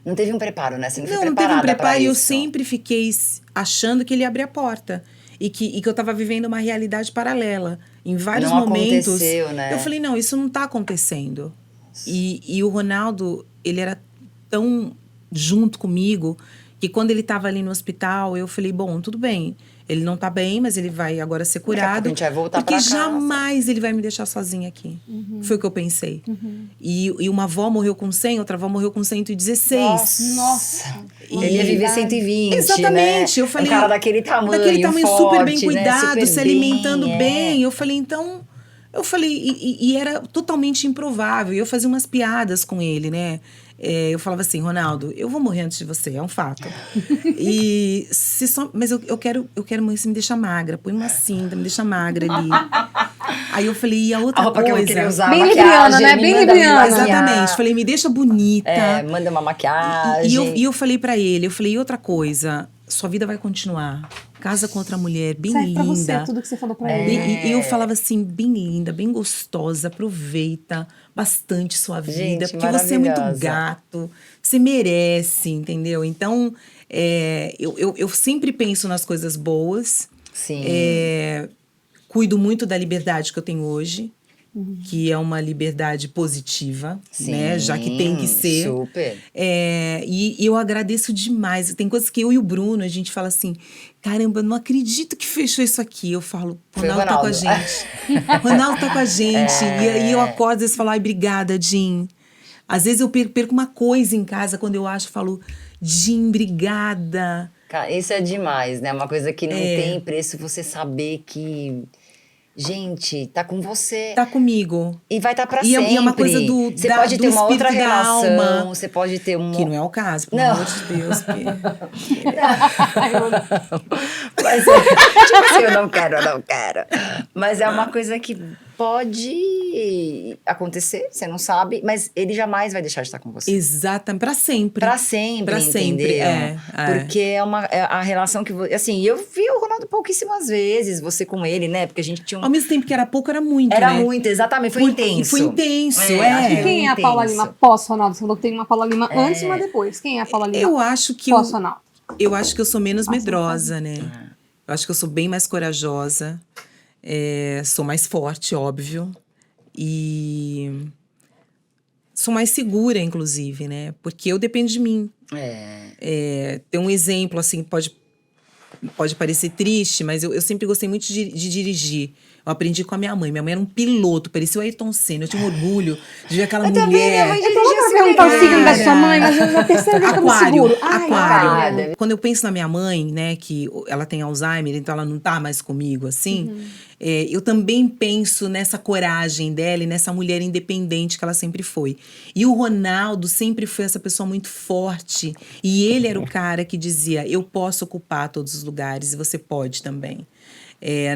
Não teve um preparo, né? Você não foi Não teve um preparada pra preparo, e eu isso. sempre fiquei achando que ele ia abrir a porta. E que eu tava vivendo uma realidade paralela. Em vários momentos. Aconteceu, né? Eu falei, não, isso não tá acontecendo. E o Ronaldo, ele era tão junto comigo que quando ele tava ali no hospital, eu falei, bom, tudo bem. Ele não tá bem, mas ele vai agora ser curado. A gente vai voltar porque pra casa. jamais ele vai me deixar sozinha aqui. Foi o que eu pensei. E uma avó morreu com 100, outra avó morreu com 116. Nossa. Ele ia viver 120, Exatamente. né? Eu falei, um cara daquele tamanho super forte, bem cuidado, né? Super se alimentando bem, bem. Eu falei, então... e era totalmente improvável. Eu fazia umas piadas com ele, né? Eu falava assim, Ronaldo, eu vou morrer antes de você, é um fato. Mas eu quero você me deixa magra, põe uma cinta, me deixa magra ali. Aí eu falei, e a outra roupa coisa... que eu vou querer usar, bem maquiagem, libriana, né? me Bem manda libriana. maquiar. Exatamente. Falei, me deixa bonita. Manda uma maquiagem. E eu falei pra ele, e outra coisa, sua vida vai continuar. Casa com outra mulher, bem Serve linda. pra você, tudo que você falou pra ele. E eu falava assim, bem linda, bem gostosa, aproveita bastante sua vida, Gente, porque você é muito maravilhosa. gato, você merece, entendeu? Então, eu sempre penso nas coisas boas. Sim. Cuido muito da liberdade que eu tenho hoje, que é uma liberdade positiva, né? Já que tem que ser. Super. E eu agradeço demais. Tem coisas que eu e o Bruno, a gente fala assim, caramba, eu não acredito que fechou isso aqui. Eu falo, Ronaldo tá com a gente. Ronaldo tá com a gente. E aí eu acordo, às vezes, falo, ai, obrigada, Jim. Às vezes eu perco uma coisa em casa, quando eu acho, falo, Jim, obrigada. Cara, isso é demais, né? Uma coisa que não tem preço, você saber que gente, tá com você. Tá comigo. E vai estar pra E sempre. é uma coisa do Você da- pode do ter uma outra espírito da relação, alma. você pode ter um... Que não é o caso, pelo Não. amor de Deus. porque- Mas tipo assim, eu não quero. Mas é uma coisa que pode acontecer, você não sabe, mas ele jamais vai deixar de estar com você. Exatamente, pra sempre. Pra sempre, Pra sempre, entendeu? é. Porque é a relação que... Assim, eu vi o Ronaldo pouquíssimas vezes, você com ele, né? Porque a gente tinha um... Ao mesmo tempo que era pouco, era muito, Era né? muito, exatamente, foi intenso. E foi intenso, acho que é. foi Quem é a Paula intenso. Lima pós-Ronaldo? Você falou que tem uma Paula Lima antes e uma depois. Quem é a Paula Lima Eu acho que pós-Ronaldo? eu acho que eu sou menos Nossa, medrosa, né? Eu acho que eu sou bem mais corajosa. Sou mais forte, óbvio. E sou mais segura, inclusive, né? Porque eu dependo de mim. Tem um exemplo, assim, pode parecer triste, mas eu sempre gostei muito de dirigir. Eu aprendi com a minha mãe. Minha mãe era um piloto, parecia o Ayrton Senna. Eu tinha um orgulho de ver aquela Também, minha mulher. mãe Eu tô dirigia louca pra assim, perguntar o cara. signo da sua mãe, mas eu já percebi que eu me seguro. Ai, Aquário. cara. Quando eu penso na minha mãe, né, que ela tem Alzheimer, então ela não tá mais comigo, assim, eu também penso nessa coragem dela e nessa mulher independente que ela sempre foi. E o Ronaldo sempre foi essa pessoa muito forte. E ele era o cara que dizia, eu posso ocupar todos os lugares e você pode também.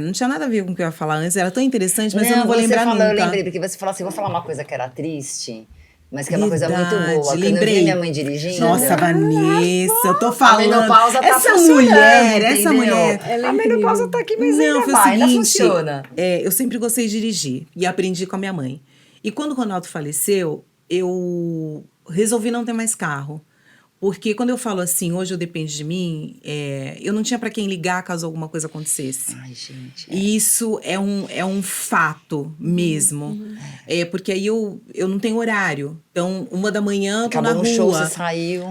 Não tinha nada a ver com o que eu ia falar antes, era tão interessante, mas eu não vou você lembrar falou, nunca. Eu lembrei, porque você falou assim, vou falar uma coisa que era triste, mas que é uma coisa muito Verdade, boa. Quando eu lembrei. vi minha mãe dirigindo... Nossa, Vanessa, eu tô falando. menopausa tá essa funcionando, mulher, essa entendeu? mulher. Ela é A menopausa tá aqui, mas Não, ainda foi vai, o ainda seguinte, funciona. eu sempre gostei de dirigir e aprendi com a minha mãe. E quando o Ronaldo faleceu, eu resolvi não ter mais carro. Porque quando eu falo assim, hoje eu dependo de mim, eu não tinha pra quem ligar caso alguma coisa acontecesse. Ai, gente. E isso é um fato mesmo. Porque aí eu não tenho horário. Então, 1h eu tô Acabou na um rua. show, você saiu...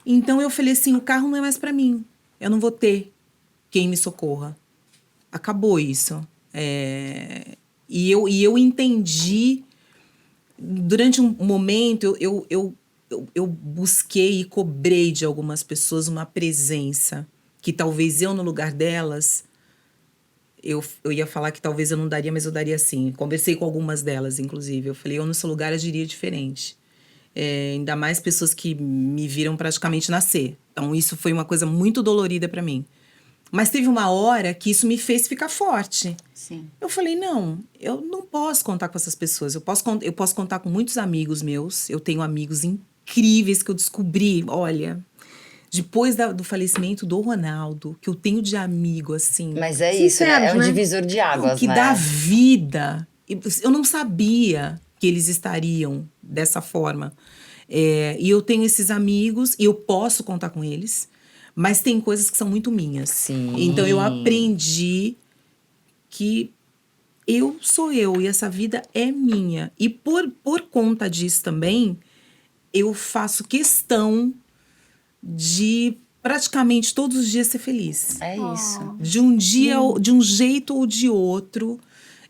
Então eu falei assim, o carro não é mais pra mim. Eu não vou ter quem me socorra. Acabou isso. E eu entendi, durante um momento, eu busquei e cobrei de algumas pessoas uma presença que talvez eu, no lugar delas, eu ia falar que talvez eu não daria, mas eu daria sim. Conversei com algumas delas, inclusive. Eu falei, eu no seu lugar agiria diferente. Ainda mais pessoas que me viram praticamente nascer. Então, isso foi uma coisa muito dolorida pra mim. Mas teve uma hora que isso me fez ficar forte. Sim. Eu falei, não, eu não posso contar com essas pessoas. Eu posso contar com muitos amigos meus. Eu tenho amigos incríveis que eu descobri, olha, depois do falecimento do Ronaldo, que eu tenho de amigo, assim. Mas é isso, né? É Sinceros, um né? divisor de águas, Que né? dá vida. Eu não sabia que eles estariam dessa forma. E eu tenho esses amigos e eu posso contar com eles, mas tem coisas que são muito minhas. Sim. Então eu aprendi que eu sou eu e essa vida é minha. E por conta disso também, eu faço questão de praticamente todos os dias ser feliz. É isso. De um dia, de um jeito ou de outro.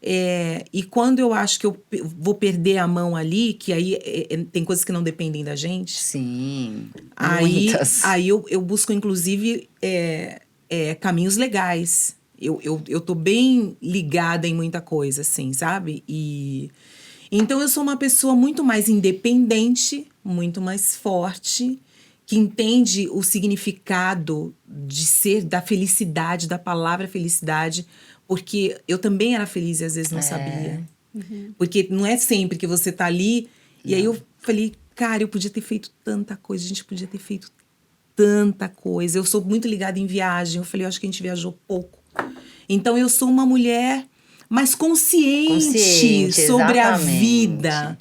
E quando eu acho que eu vou perder a mão ali, que aí tem coisas que não dependem da gente. Sim. Aí Muitas. eu busco, inclusive, caminhos legais. Eu tô bem ligada em muita coisa, assim, sabe? Então eu sou uma pessoa muito mais independente, muito mais forte, que entende o significado de ser, da felicidade, da palavra felicidade, porque eu também era feliz e às vezes não sabia. Porque não é sempre que você tá ali. E aí eu falei, cara, eu podia ter feito tanta coisa, a gente podia ter feito tanta coisa. Eu sou muito ligada em viagem. Eu falei, eu acho que a gente viajou pouco. Então eu sou uma mulher mais consciente sobre a exatamente. vida.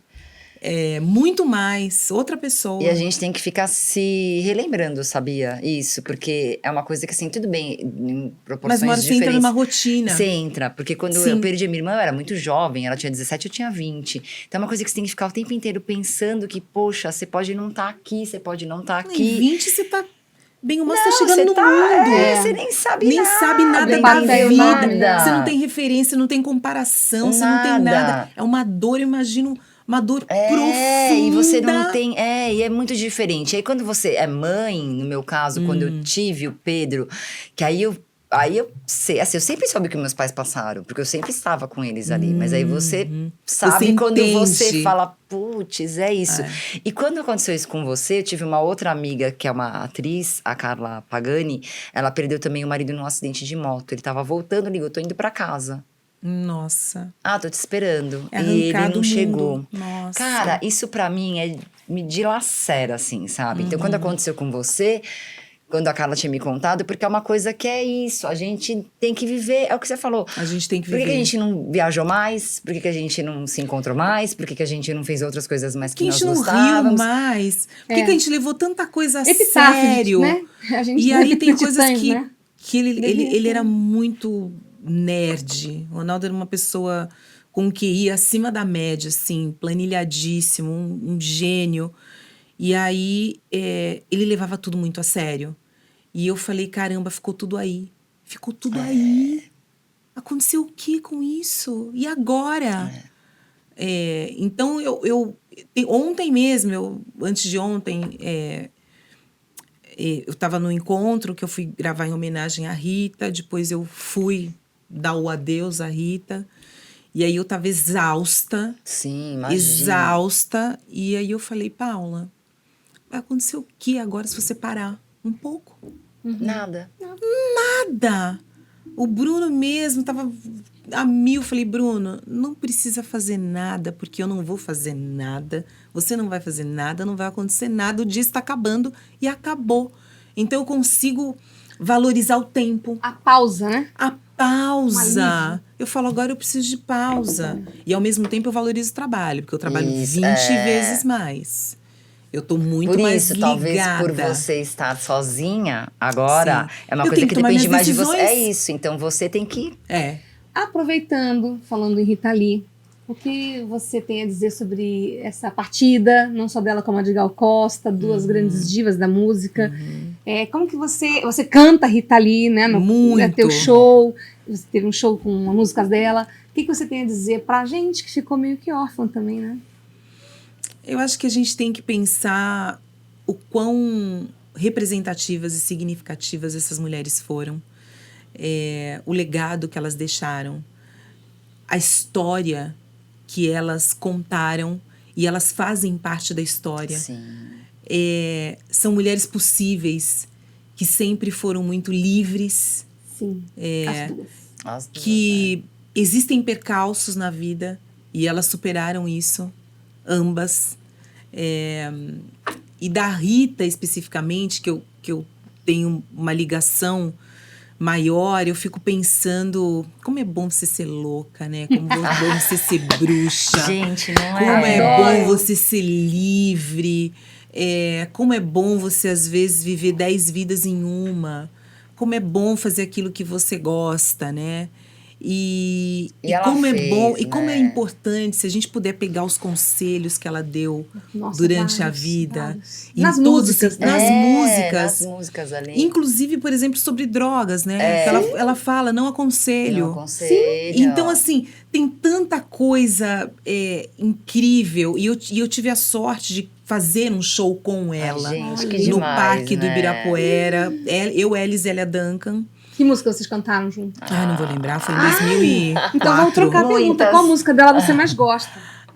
Muito mais, outra pessoa. E a gente tem que ficar se relembrando, sabia? Isso, porque é uma coisa que, assim, tudo bem, em proporções Mas uma hora você diferentes. entra numa rotina. Você entra, porque quando Sim. eu perdi a minha irmã, eu era muito jovem, ela tinha 17, eu tinha 20. Então é uma coisa que você tem que ficar o tempo inteiro pensando que, poxa, você pode não estar aqui, você pode não estar Em aqui. 20 você tá bem ou mal, você Não, tá chegando você no tá- mundo. você nem sabe Nem nada. sabe nada Bem da bacana, vida. nada. Você não tem referência, não tem comparação, você não tem Nada. nada. É uma dor, eu imagino, uma dor profunda. E você não tem. E é muito diferente. Aí quando você é mãe, no meu caso, quando eu tive o Pedro, que aí Aí eu sei, assim, eu sempre soube o que meus pais passaram, porque eu sempre estava com eles ali. Mas aí você sabe Você quando entende. você fala, putz, é isso. É. E quando aconteceu isso com você, eu tive uma outra amiga que é uma atriz, a Carla Pagani. Ela perdeu também o marido num acidente de moto. Ele tava voltando, ligou, tô indo pra casa. Nossa. Ah, tô te esperando. É E ele arrancar não do chegou. mundo. Nossa. Cara, isso pra mim me dilacera, assim, sabe? Então, quando aconteceu com você, quando a Carla tinha me contado, porque é uma coisa que é isso, a gente tem que viver, é o que você falou. A gente tem que Por que viver. a gente não viajou mais? Por que a gente não se encontrou mais? Por que a gente não fez outras coisas mais Por que que a nós gente não riu gostávamos? mais? Por que a gente levou tanta coisa a Epitáfio, sério? né? A gente E aí tem de coisas Titãs, que, né? que ele Devia era muito nerd. O Ronaldo era uma pessoa com um QI acima da média, assim, planilhadíssimo, um gênio. E aí ele levava tudo muito a sério. E eu falei, caramba, ficou tudo aí. Ficou tudo aí. Aconteceu o que com isso? E agora? Então, ontem mesmo, antes de ontem, eu estava no encontro que eu fui gravar em homenagem à Rita, depois eu fui dar o adeus à Rita, e aí eu estava exausta, Sim, imagina. exausta, e aí eu falei, Paula, vai acontecer o que agora se você parar um pouco? Nada. Nada! O Bruno mesmo estava a mil. Falei, Bruno, não precisa fazer nada, porque eu não vou fazer nada. Você não vai fazer nada, não vai acontecer nada. O dia está acabando e acabou. Então eu consigo valorizar o tempo. A pausa, né? A pausa. Eu falo, agora eu preciso de pausa. E ao mesmo tempo eu valorizo o trabalho, porque eu trabalho Isso, 20 vezes mais. Eu tô muito Por mais isso, ligada. talvez por você estar sozinha agora, Sim. é uma Eu coisa tenho que que tomar depende minhas mais de você. É decisões. isso, então você tem que... Aproveitando, falando em Rita Lee, o que você tem a dizer sobre essa partida, não só dela como a de Gal Costa, duas grandes divas da música? Como que você canta Rita Lee, né? Muito. Teu show, você teve um show com músicas dela. O que você tem a dizer pra gente que ficou meio que órfã também, né? Eu acho que a gente tem que pensar o quão representativas e significativas essas mulheres foram. O legado que elas deixaram. A história que elas contaram e elas fazem parte da história. Sim. São mulheres possíveis, que sempre foram muito livres, Sim, as duas. As duas, que existem percalços na vida e elas superaram isso, ambas. E da Rita, especificamente, que eu tenho uma ligação maior, eu fico pensando como é bom você ser louca, né? Como é bom você ser bruxa. Gente, não é? Como é Adoro. bom você ser livre. Como é bom você, às vezes, viver 10 vidas em uma. Como é bom fazer aquilo que você gosta, né? E ela como é fez, bom, e como né? é importante se a gente puder pegar os conselhos que ela deu Nossa, durante a vários, vida. vários. Em Nas todos músicas, os- né? nas músicas. Nas músicas ali. Inclusive, por exemplo, sobre drogas, né? Que ela fala, não aconselho. Não aconselho. Então, assim, tem tanta coisa incrível. E eu tive a sorte de fazer um show com ela. gente, que No demais, Parque do né? Ibirapuera. Eu, Ela e Zélia Duncan. Que música vocês cantaram junto? Ai, não vou lembrar, foi em 2004. Então vamos trocar a pergunta. Muitas. Qual música dela você mais gosta?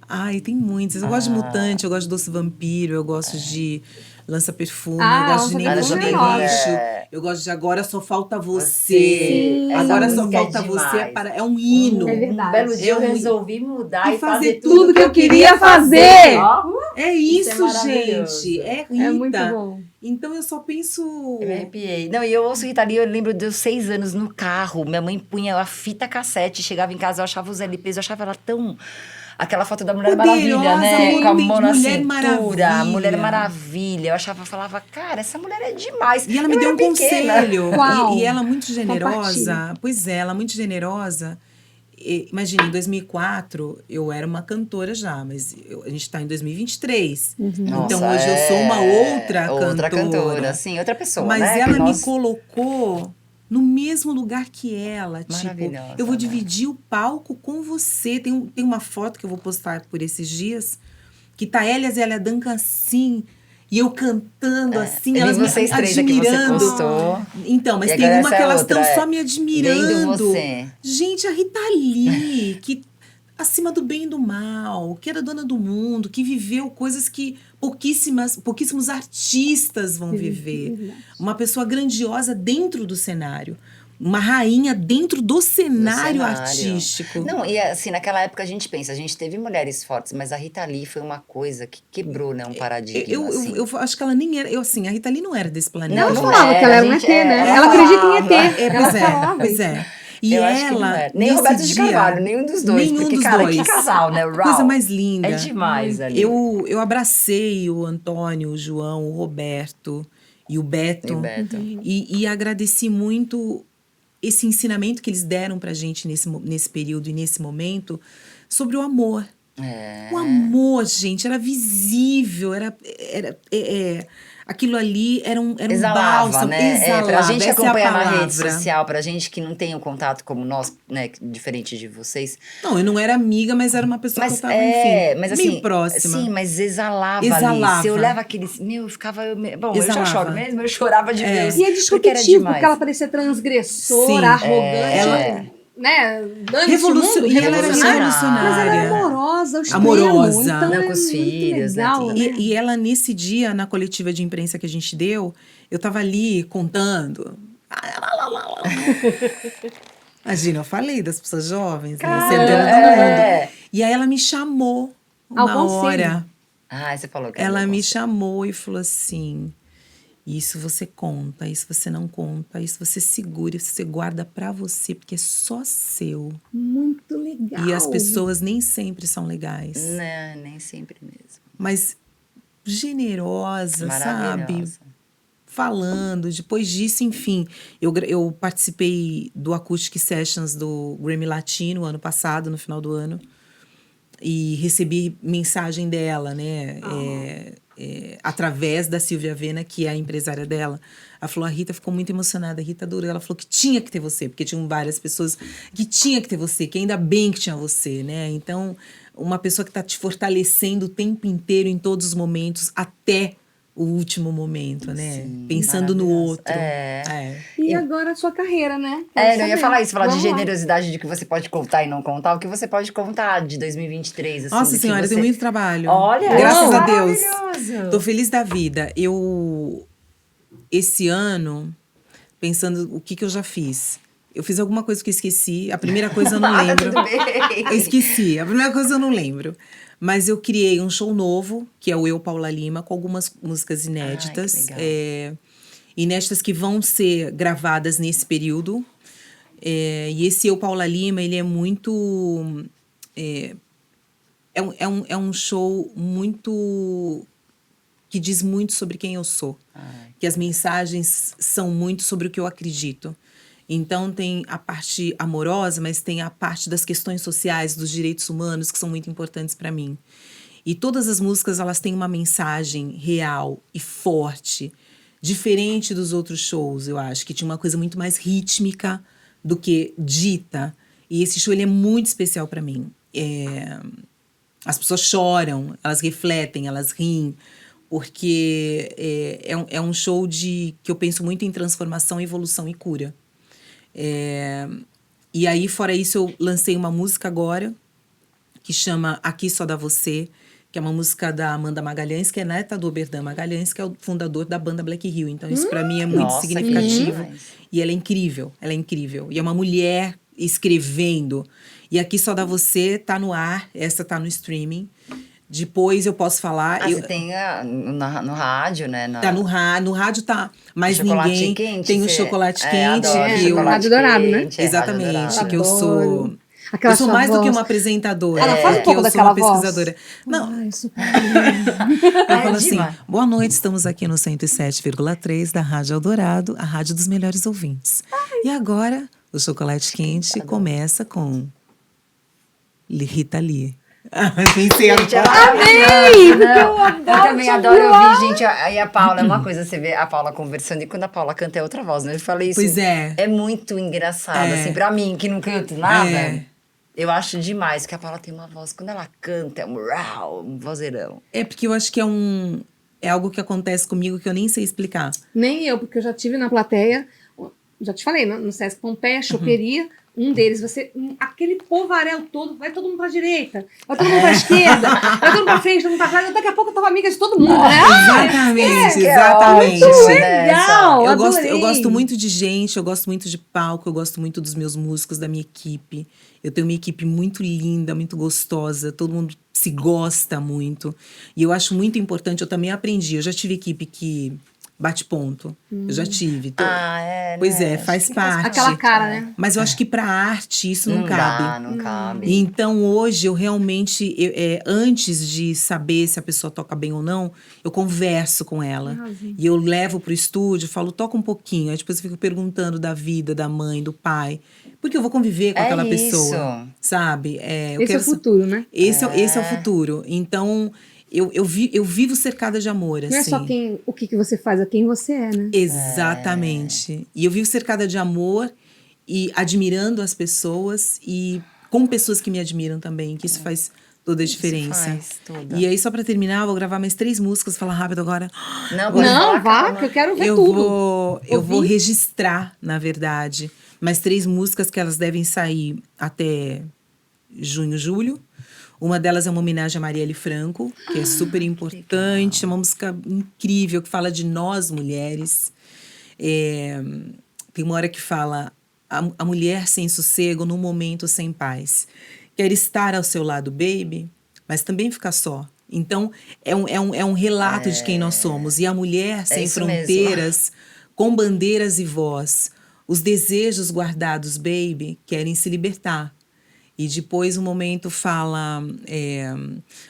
Ai, tem muitas. Eu gosto de Mutante, eu gosto de Doce Vampiro, eu gosto de Lança Perfume, Ah, eu gosto de Lança Nem Perfume Buja é Nem ótimo. Lixo. Eu gosto de Agora Só Falta Você. Sim. Agora Essa Só música é Falta Você demais. é um hino. É verdade. Um belo dia eu É um- resolvi mudar e e fazer fazer tudo que eu queria fazer. Ó, É Isso isso, é maravilhoso. gente. É Rita. É muito bom. Então eu só penso. eu me arrepiei. Não, e eu ouço Rita Lee, eu lembro de 6 anos no carro. Minha mãe punha a fita cassete, chegava em casa, eu achava os LPs, eu achava ela tão... Aquela foto da Mulher Poderosa, Maravilha, né? muito Com a mão na Mulher cintura. Maravilha. Mulher Maravilha. Eu falava, cara, essa mulher é demais. E ela me Eu deu era um pequena. conselho. Qual? E ela muito generosa. Compartilha. Pois é, ela muito generosa. Imagina, em 2004, eu era uma cantora já, mas a gente está em 2023. Então Nossa, hoje eu sou uma outra Outra cantora, cantora. sim, outra pessoa, Mas né? ela Que me nós- colocou no mesmo lugar que ela. Tipo, Maravilhosa, eu vou né? dividir o palco com você. Tem uma foto que eu vou postar por esses dias, que tá ela e a Zélia Duncan assim. E eu cantando assim, Eu vi elas me vocês três aqui, você admirando. postou. Então, mas E tem agora uma essa que é elas outra, estão é. só me Vendo admirando. você. Gente, a Rita Lee, que acima do bem e do mal, que era dona do mundo, que viveu coisas que pouquíssimos artistas vão viver. Uma pessoa grandiosa dentro do cenário. Uma rainha dentro do cenário artístico. Não, e assim, naquela época a gente pensa, a gente teve mulheres fortes, mas a Rita Lee foi uma coisa que quebrou, né, um paradigma, assim. Eu acho que ela nem era. A Rita Lee não era desse planeta. Ela Não falava era, que ela a era um gente- ET, né? ela Ela acredita em falava. ET. Ela falava Pois isso. é. E Eu acho que não ela. era. Nem nesse Roberto de dia, Carvalho, nenhum dos dois. Nenhum porque, dos cara, dois. que casal, né? A coisa Uau. mais linda. É demais ali. Eu abracei o Antônio, o João, o Roberto e o Beto. E o Beto. E agradeci muito esse ensinamento que eles deram pra gente nesse período e nesse momento sobre o amor. É. O amor, gente, era visível, aquilo ali era um Exalava, bálsamo, né? exalava, Pra gente que essa é a acompanha na rede palavra. social, pra gente que não tem o contato como nós, né, diferente de vocês. Não, eu não era amiga, mas era uma pessoa que eu tava, enfim, mas meio assim, próxima. sim, mas exalava ali. Exalava. Você olhava aquele, meu, eu ficava, bom, eu já Exalava. choro mesmo, eu chorava de ver. E é porque era disruptivo, demais. porque ela parecia transgressora, Sim. arrogante, né? Dane-se o mundo, E ela era revolucionária. Mas ela era revolucionária. amorosa, ao extremo. Amorosa. Então Não, é com os muito filhos, né, legal, tudo. né? E ela, nesse dia, na coletiva de imprensa que a gente deu, eu tava ali contando. Imagina, eu falei das pessoas jovens, né? Você é dona do mundo. E aí ela me chamou Ao uma conselho. hora. Ah, você falou que era Ela do me conselho. chamou e falou assim: isso você conta, isso você não conta, isso você segura, isso você guarda pra você, porque é só seu. Muito legal. E as pessoas nem sempre são legais. Não, nem sempre mesmo. Mas generosa, sabe? Maravilhosa. Falando. Depois disso, enfim, eu participei do Acoustic Sessions do Grammy Latino ano passado, no final do ano. E recebi mensagem dela, né? Através da Silvia Avena, que é a empresária dela. Ela falou, a Rita ficou muito emocionada, a Rita adorou. Ela falou que tinha que ter você, porque tinham várias pessoas que tinha que ter você, que ainda bem que tinha você, né? Então, uma pessoa que está te fortalecendo o tempo inteiro, em todos os momentos, até o último momento, né? Sim, pensando no maravilhoso. outro. É. E agora a sua carreira, né? Eu ia falar isso, falar de Vamos lá. generosidade, de que você pode contar e não contar, o que você pode contar de 2023, assim, Nossa do que Senhora, você... tem muito trabalho. Olha, graças a Deus. maravilhoso. Tô feliz da vida. Esse ano, pensando o que eu já fiz. Eu fiz alguma coisa que eu esqueci. A primeira coisa eu não lembro. Tudo bem. Eu esqueci. A primeira coisa eu não lembro. Mas eu criei um show novo, que é o Eu, Paula Lima, com algumas músicas inéditas. Ai, que legal. Inéditas que vão ser gravadas nesse período. E esse Eu, Paula Lima, ele é muito... É um show muito... que diz muito sobre quem eu sou. Que as mensagens são muito sobre o que eu acredito. Então tem a parte amorosa, mas tem a parte das questões sociais, dos direitos humanos, que são muito importantes para mim. E todas as músicas, elas têm uma mensagem real e forte, diferente dos outros shows, eu acho, que tinha uma coisa muito mais rítmica do que dita. E esse show, ele é muito especial para mim. As pessoas choram, elas refletem, elas riem, porque é um show que eu penso muito em transformação, evolução e cura. E aí, fora isso, eu lancei uma música agora, que chama Aqui Só Dá Você, que é uma música da Amanda Magalhães, que é neta do Oberdan Magalhães, que é o fundador da banda Black Hill. Então, isso para mim é muito Nossa, significativo. que demais. E ela é incrível, E é uma mulher escrevendo. E Aqui Só Dá Você tá no ar, essa tá no streaming. Depois eu posso falar... Você tem no rádio, né? Tá no rádio tá, mas Chocolate ninguém quente, tem o você- chocolate quente. adoro que eu- chocolate Rádio Dourado, né? quente, Exatamente, Rádio Dourado. que eu sou... Aquela eu sou sua mais do que voz. uma apresentadora. Ela faz um porque pouco eu sou daquela uma voz. pesquisadora. Não, Ai, super eu falo assim, demais. boa noite, estamos aqui no 107,3 da Rádio Eldorado, a rádio dos melhores ouvintes. E agora, o chocolate quente começa com Rita Lee. Pensei Gente, agora. amei! eu Eu também adoro ouvir, gente. E a Paula, é uma coisa, você vê a Paula conversando e quando a Paula canta é outra voz, né? Eu falei isso. Pois é. É muito engraçado, assim, pra mim, que não canto nada. É. Eu acho demais que a Paula tem uma voz. Quando ela canta, é um vozeirão. É porque eu acho que é é algo que acontece comigo que eu nem sei explicar. Nem eu, porque eu já tive na plateia, já te falei, no Sesc Pompeia, choperia, um deles, aquele povaréu todo, vai todo mundo pra direita, vai todo mundo pra esquerda, vai todo mundo pra frente, todo mundo pra trás, daqui a pouco eu tava amiga de todo mundo, né? Exatamente, que exatamente. ótimo, Legal, Eu adorei. gosto muito de gente, eu gosto muito de palco, eu gosto muito dos meus músicos, da minha equipe. Eu tenho uma equipe muito linda, muito gostosa, todo mundo se gosta muito. E eu acho muito importante, eu também aprendi, eu já tive equipe que bate ponto, eu já tive. Pois né? é, faz Acho que parte. Aquela cara, né? Mas eu acho que pra arte isso não dá, cabe. não cabe. Então, hoje, eu realmente, antes de saber se a pessoa toca bem ou não, eu converso com ela. E eu levo pro estúdio, falo, toca um pouquinho. Aí depois eu fico perguntando da vida, da mãe, do pai. Porque eu vou conviver com aquela pessoa, sabe? Esse é o futuro, né? Esse é o futuro. Então, eu vivo cercada de amor, assim. Não é só o que você faz, é quem você é, né? Exatamente. E eu vivo cercada de amor e admirando as pessoas e com pessoas que me admiram também, que isso faz toda a diferença. Faz toda. E aí, só pra terminar, eu vou gravar mais 3 músicas, falar rápido agora. Não, vá, que eu quero ver tudo. Eu vou registrar, na verdade, mais 3 músicas que elas devem sair até junho, julho. Uma delas é uma homenagem a Marielle Franco, que é super importante, é uma música incrível, que fala de nós, mulheres. Tem uma hora que fala a mulher sem sossego num momento sem paz. Quer estar ao seu lado, baby, mas também ficar só. Então, é um relato de quem nós somos. E a mulher sem fronteiras, com bandeiras e voz. Os desejos guardados, baby, querem se libertar. E depois o momento fala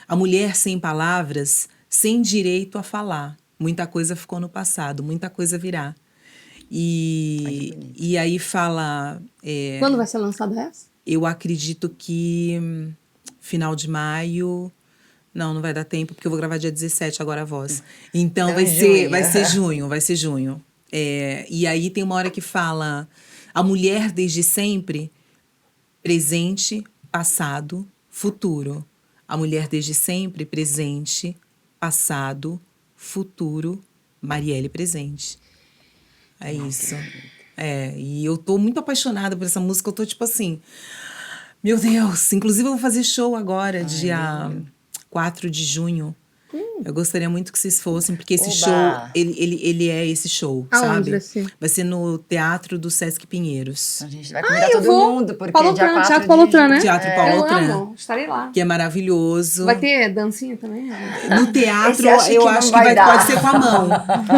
a mulher sem palavras, sem direito a falar. Muita coisa ficou no passado, muita coisa virá. E aí fala... Quando vai ser lançada essa? Eu acredito que final de maio... Não vai dar tempo, porque eu vou gravar dia 17 agora a voz. Então vai ser junho. E aí tem uma hora que fala a mulher desde sempre... Presente, passado, futuro. A mulher desde sempre, presente, passado, futuro, Marielle presente. É isso. E eu tô muito apaixonada por essa música. Eu tô tipo assim, meu Deus. Inclusive eu vou fazer show agora, dia 4 de junho. Eu gostaria muito que vocês fossem, porque esse show, ele é esse show, Aonde sabe? vai ser? Vai ser no Teatro do Sesc Pinheiros. A gente vai convidar todo mundo, porque dia 4 Teatro Paulo Outram, né? Teatro Paulo Outram. Eu amo, estarei lá. Que é maravilhoso. Vai ter dancinha também? No teatro, Esse eu acho que pode ser com a mão.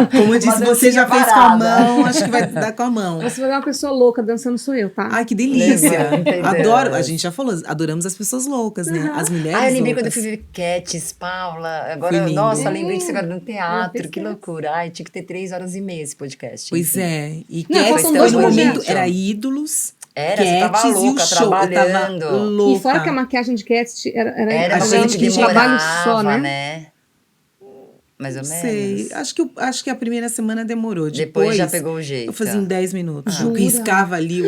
Como eu disse, você já fez com a mão, acho que vai dar com a mão. Você vai ver uma pessoa louca dançando, sou eu, tá? Ai, que delícia. Entendeu? Adoro. A gente já falou, adoramos as pessoas loucas, né? As mulheres eu lembrei loucas. quando eu fui ver Cats, Paula. Agora, Foi lindo. nossa, lembrei disso agora no teatro. Que loucura. Ai, tinha que ter 3 horas e meia esse podcast. Pois enfim. é. E Não, Cats, dois no momento, projetos. era Ídolos. Você tava Cats louca, e o show. trabalhando. Eu tava louca. E fora que a maquiagem de Cats Era a uma gente coisa que que um trabalho demorava, só, né? Mais ou Não menos. sei. Acho que a primeira semana demorou. Depois já pegou o jeito. Eu fazia em 10 minutos. Eu Jura? riscava ali o...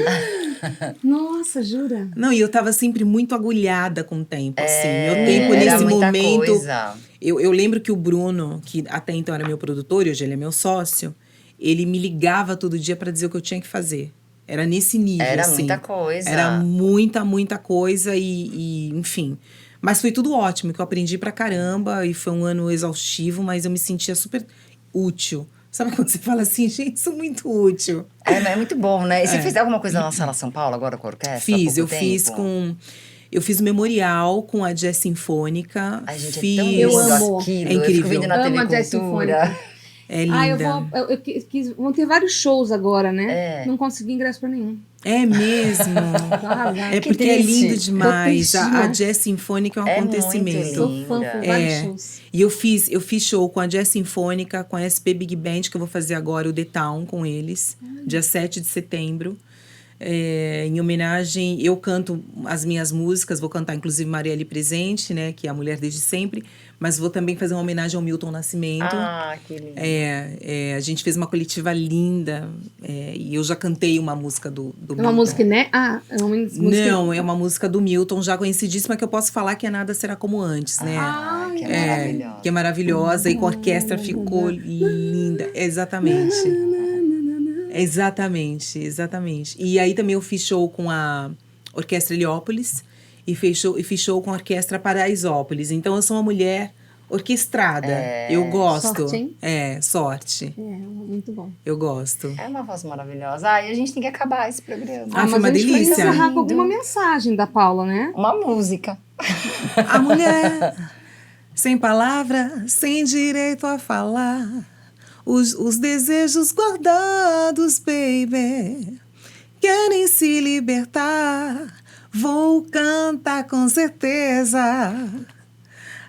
Nossa, jura? Não, e eu tava sempre muito agulhada com o tempo, assim. Meu tempo era nesse muita momento. coisa. Eu lembro que o Bruno, que até então era meu produtor, e hoje ele é meu sócio, ele me ligava todo dia pra dizer o que eu tinha que fazer. Era nesse nível, Era assim. muita coisa. Era muita coisa e enfim. Mas foi tudo ótimo, que eu aprendi pra caramba e foi um ano exaustivo, mas eu me sentia super útil. Sabe quando você fala assim, gente, sou muito útil? É muito bom, né? E você fez alguma coisa na Sala São Paulo agora com a orquestra? Eu fiz o memorial com a Jazz Sinfônica. Ai, gente, fiz... é tão Eu lindo amo. aquilo. É incrível. Eu fico vendo na Amo a TV Jazz Cultura. É linda. Vão ter vários shows agora, né? É. Não consegui ingresso pra nenhum. É mesmo. Tô arrasada. É Que porque é triste. lindo demais. Tô A triste, Jazz Sinfônica é um É muito acontecimento. lindo. Sou fã, por vários É. shows. E eu fiz show com a Jazz Sinfônica, com a SP Big Band, que eu vou fazer agora o The Town com eles, dia 7 de setembro. Em homenagem, eu canto as minhas músicas, vou cantar inclusive Marielle Presente, né, que é a mulher desde sempre, mas vou também fazer uma homenagem ao Milton Nascimento. Ah, que lindo. A gente fez uma coletiva linda, e eu já cantei uma música do É uma Milton. música, né? Ah, é uma música. Não, é uma música do Milton, já conhecidíssima, que eu posso falar que é Nada Será Como Antes, né? Ah, que é maravilhosa. Que é maravilhosa e com a orquestra ficou linda. Exatamente. Exatamente. E aí também eu fiz show com a Orquestra Heliópolis e fiz show com a Orquestra Paraisópolis. Então eu sou uma mulher orquestrada. Eu gosto. Sorte, hein? Sorte. Muito bom. Eu gosto. É uma voz maravilhosa. E a gente tem que acabar esse programa. Ah, foi mas uma a gente vai delícia. encerrar com alguma mensagem da Paula, né? Uma música. A mulher sem palavra, sem direito a falar. Os desejos guardados, baby, querem se libertar. Vou cantar com certeza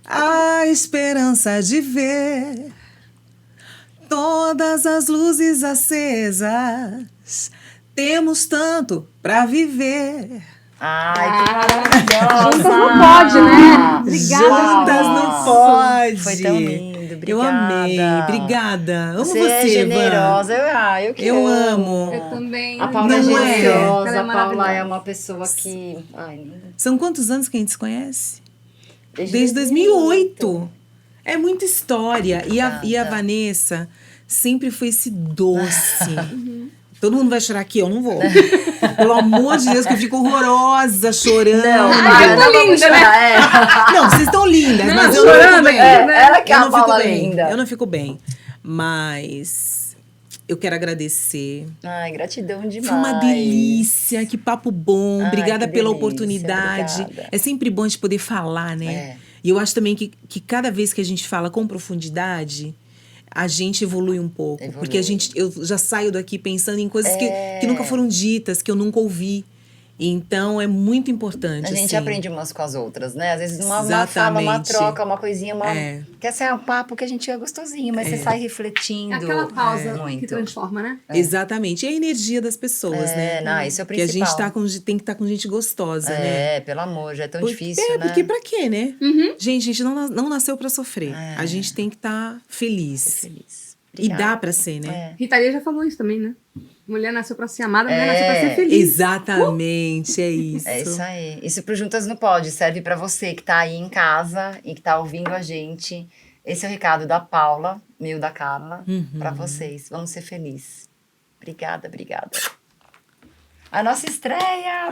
a esperança de ver todas as luzes acesas. Temos tanto pra viver. Ai, que maravilhosa! Juntas não pode, né? Obrigada. Juntas não pode. Foi tão lindo, obrigada. Eu amei, obrigada. Amo você, é generosa. Van. Eu amo. Eu também. A Paula é Não é? generosa, Ela é a Paula é maravilhosa. uma pessoa que... Ai, São quantos anos que a gente se conhece? desde Desde 2008. É muita história. E a Obrigada. Vanessa sempre foi esse doce. Todo mundo vai chorar aqui, eu não vou. Pelo amor de Deus, que eu fico horrorosa, chorando. eu tô linda, né? Não, vocês estão lindas, Não, mas eu não chorando fico bem. aqui, né? Ela que é Eu a não fico Paula bem. linda. Eu não fico bem. Mas eu quero agradecer. Ai, gratidão demais. Foi uma delícia, que papo bom. Ai, Obrigada que pela delícia, oportunidade. obrigada. É sempre bom de poder falar, né? É. E eu acho também que cada vez que a gente fala com profundidade, a gente evolui um pouco. Evolui. Porque eu já saio daqui pensando em coisas que nunca foram ditas, que eu nunca ouvi. Então, é muito importante. A gente assim. aprende umas com as outras, né? Às vezes uma fala, uma Exatamente. troca, uma coisinha, quer ser um papo que a gente é gostosinho, mas você sai refletindo. É aquela pausa que muito. transforma, né? Exatamente. E a energia das pessoas, né? Não, isso é o Que a principal. gente tem que estar com gente gostosa, né? Pelo amor, já é tão difícil, né? Porque pra quê, né? Gente, a gente não nasceu pra sofrer. A gente tem que estar feliz. Feliz. E dá pra ser, né? Rita Lee já falou isso também, né? Mulher nasceu pra ser amada, mulher nasceu pra ser feliz. Exatamente, é isso. É isso aí. Isso pro Juntas no Pod serve pra você que tá aí em casa e que tá ouvindo a gente. Esse é o recado da Paula, meu da Carla, pra vocês. Vamos ser felizes. Obrigada. A nossa estreia!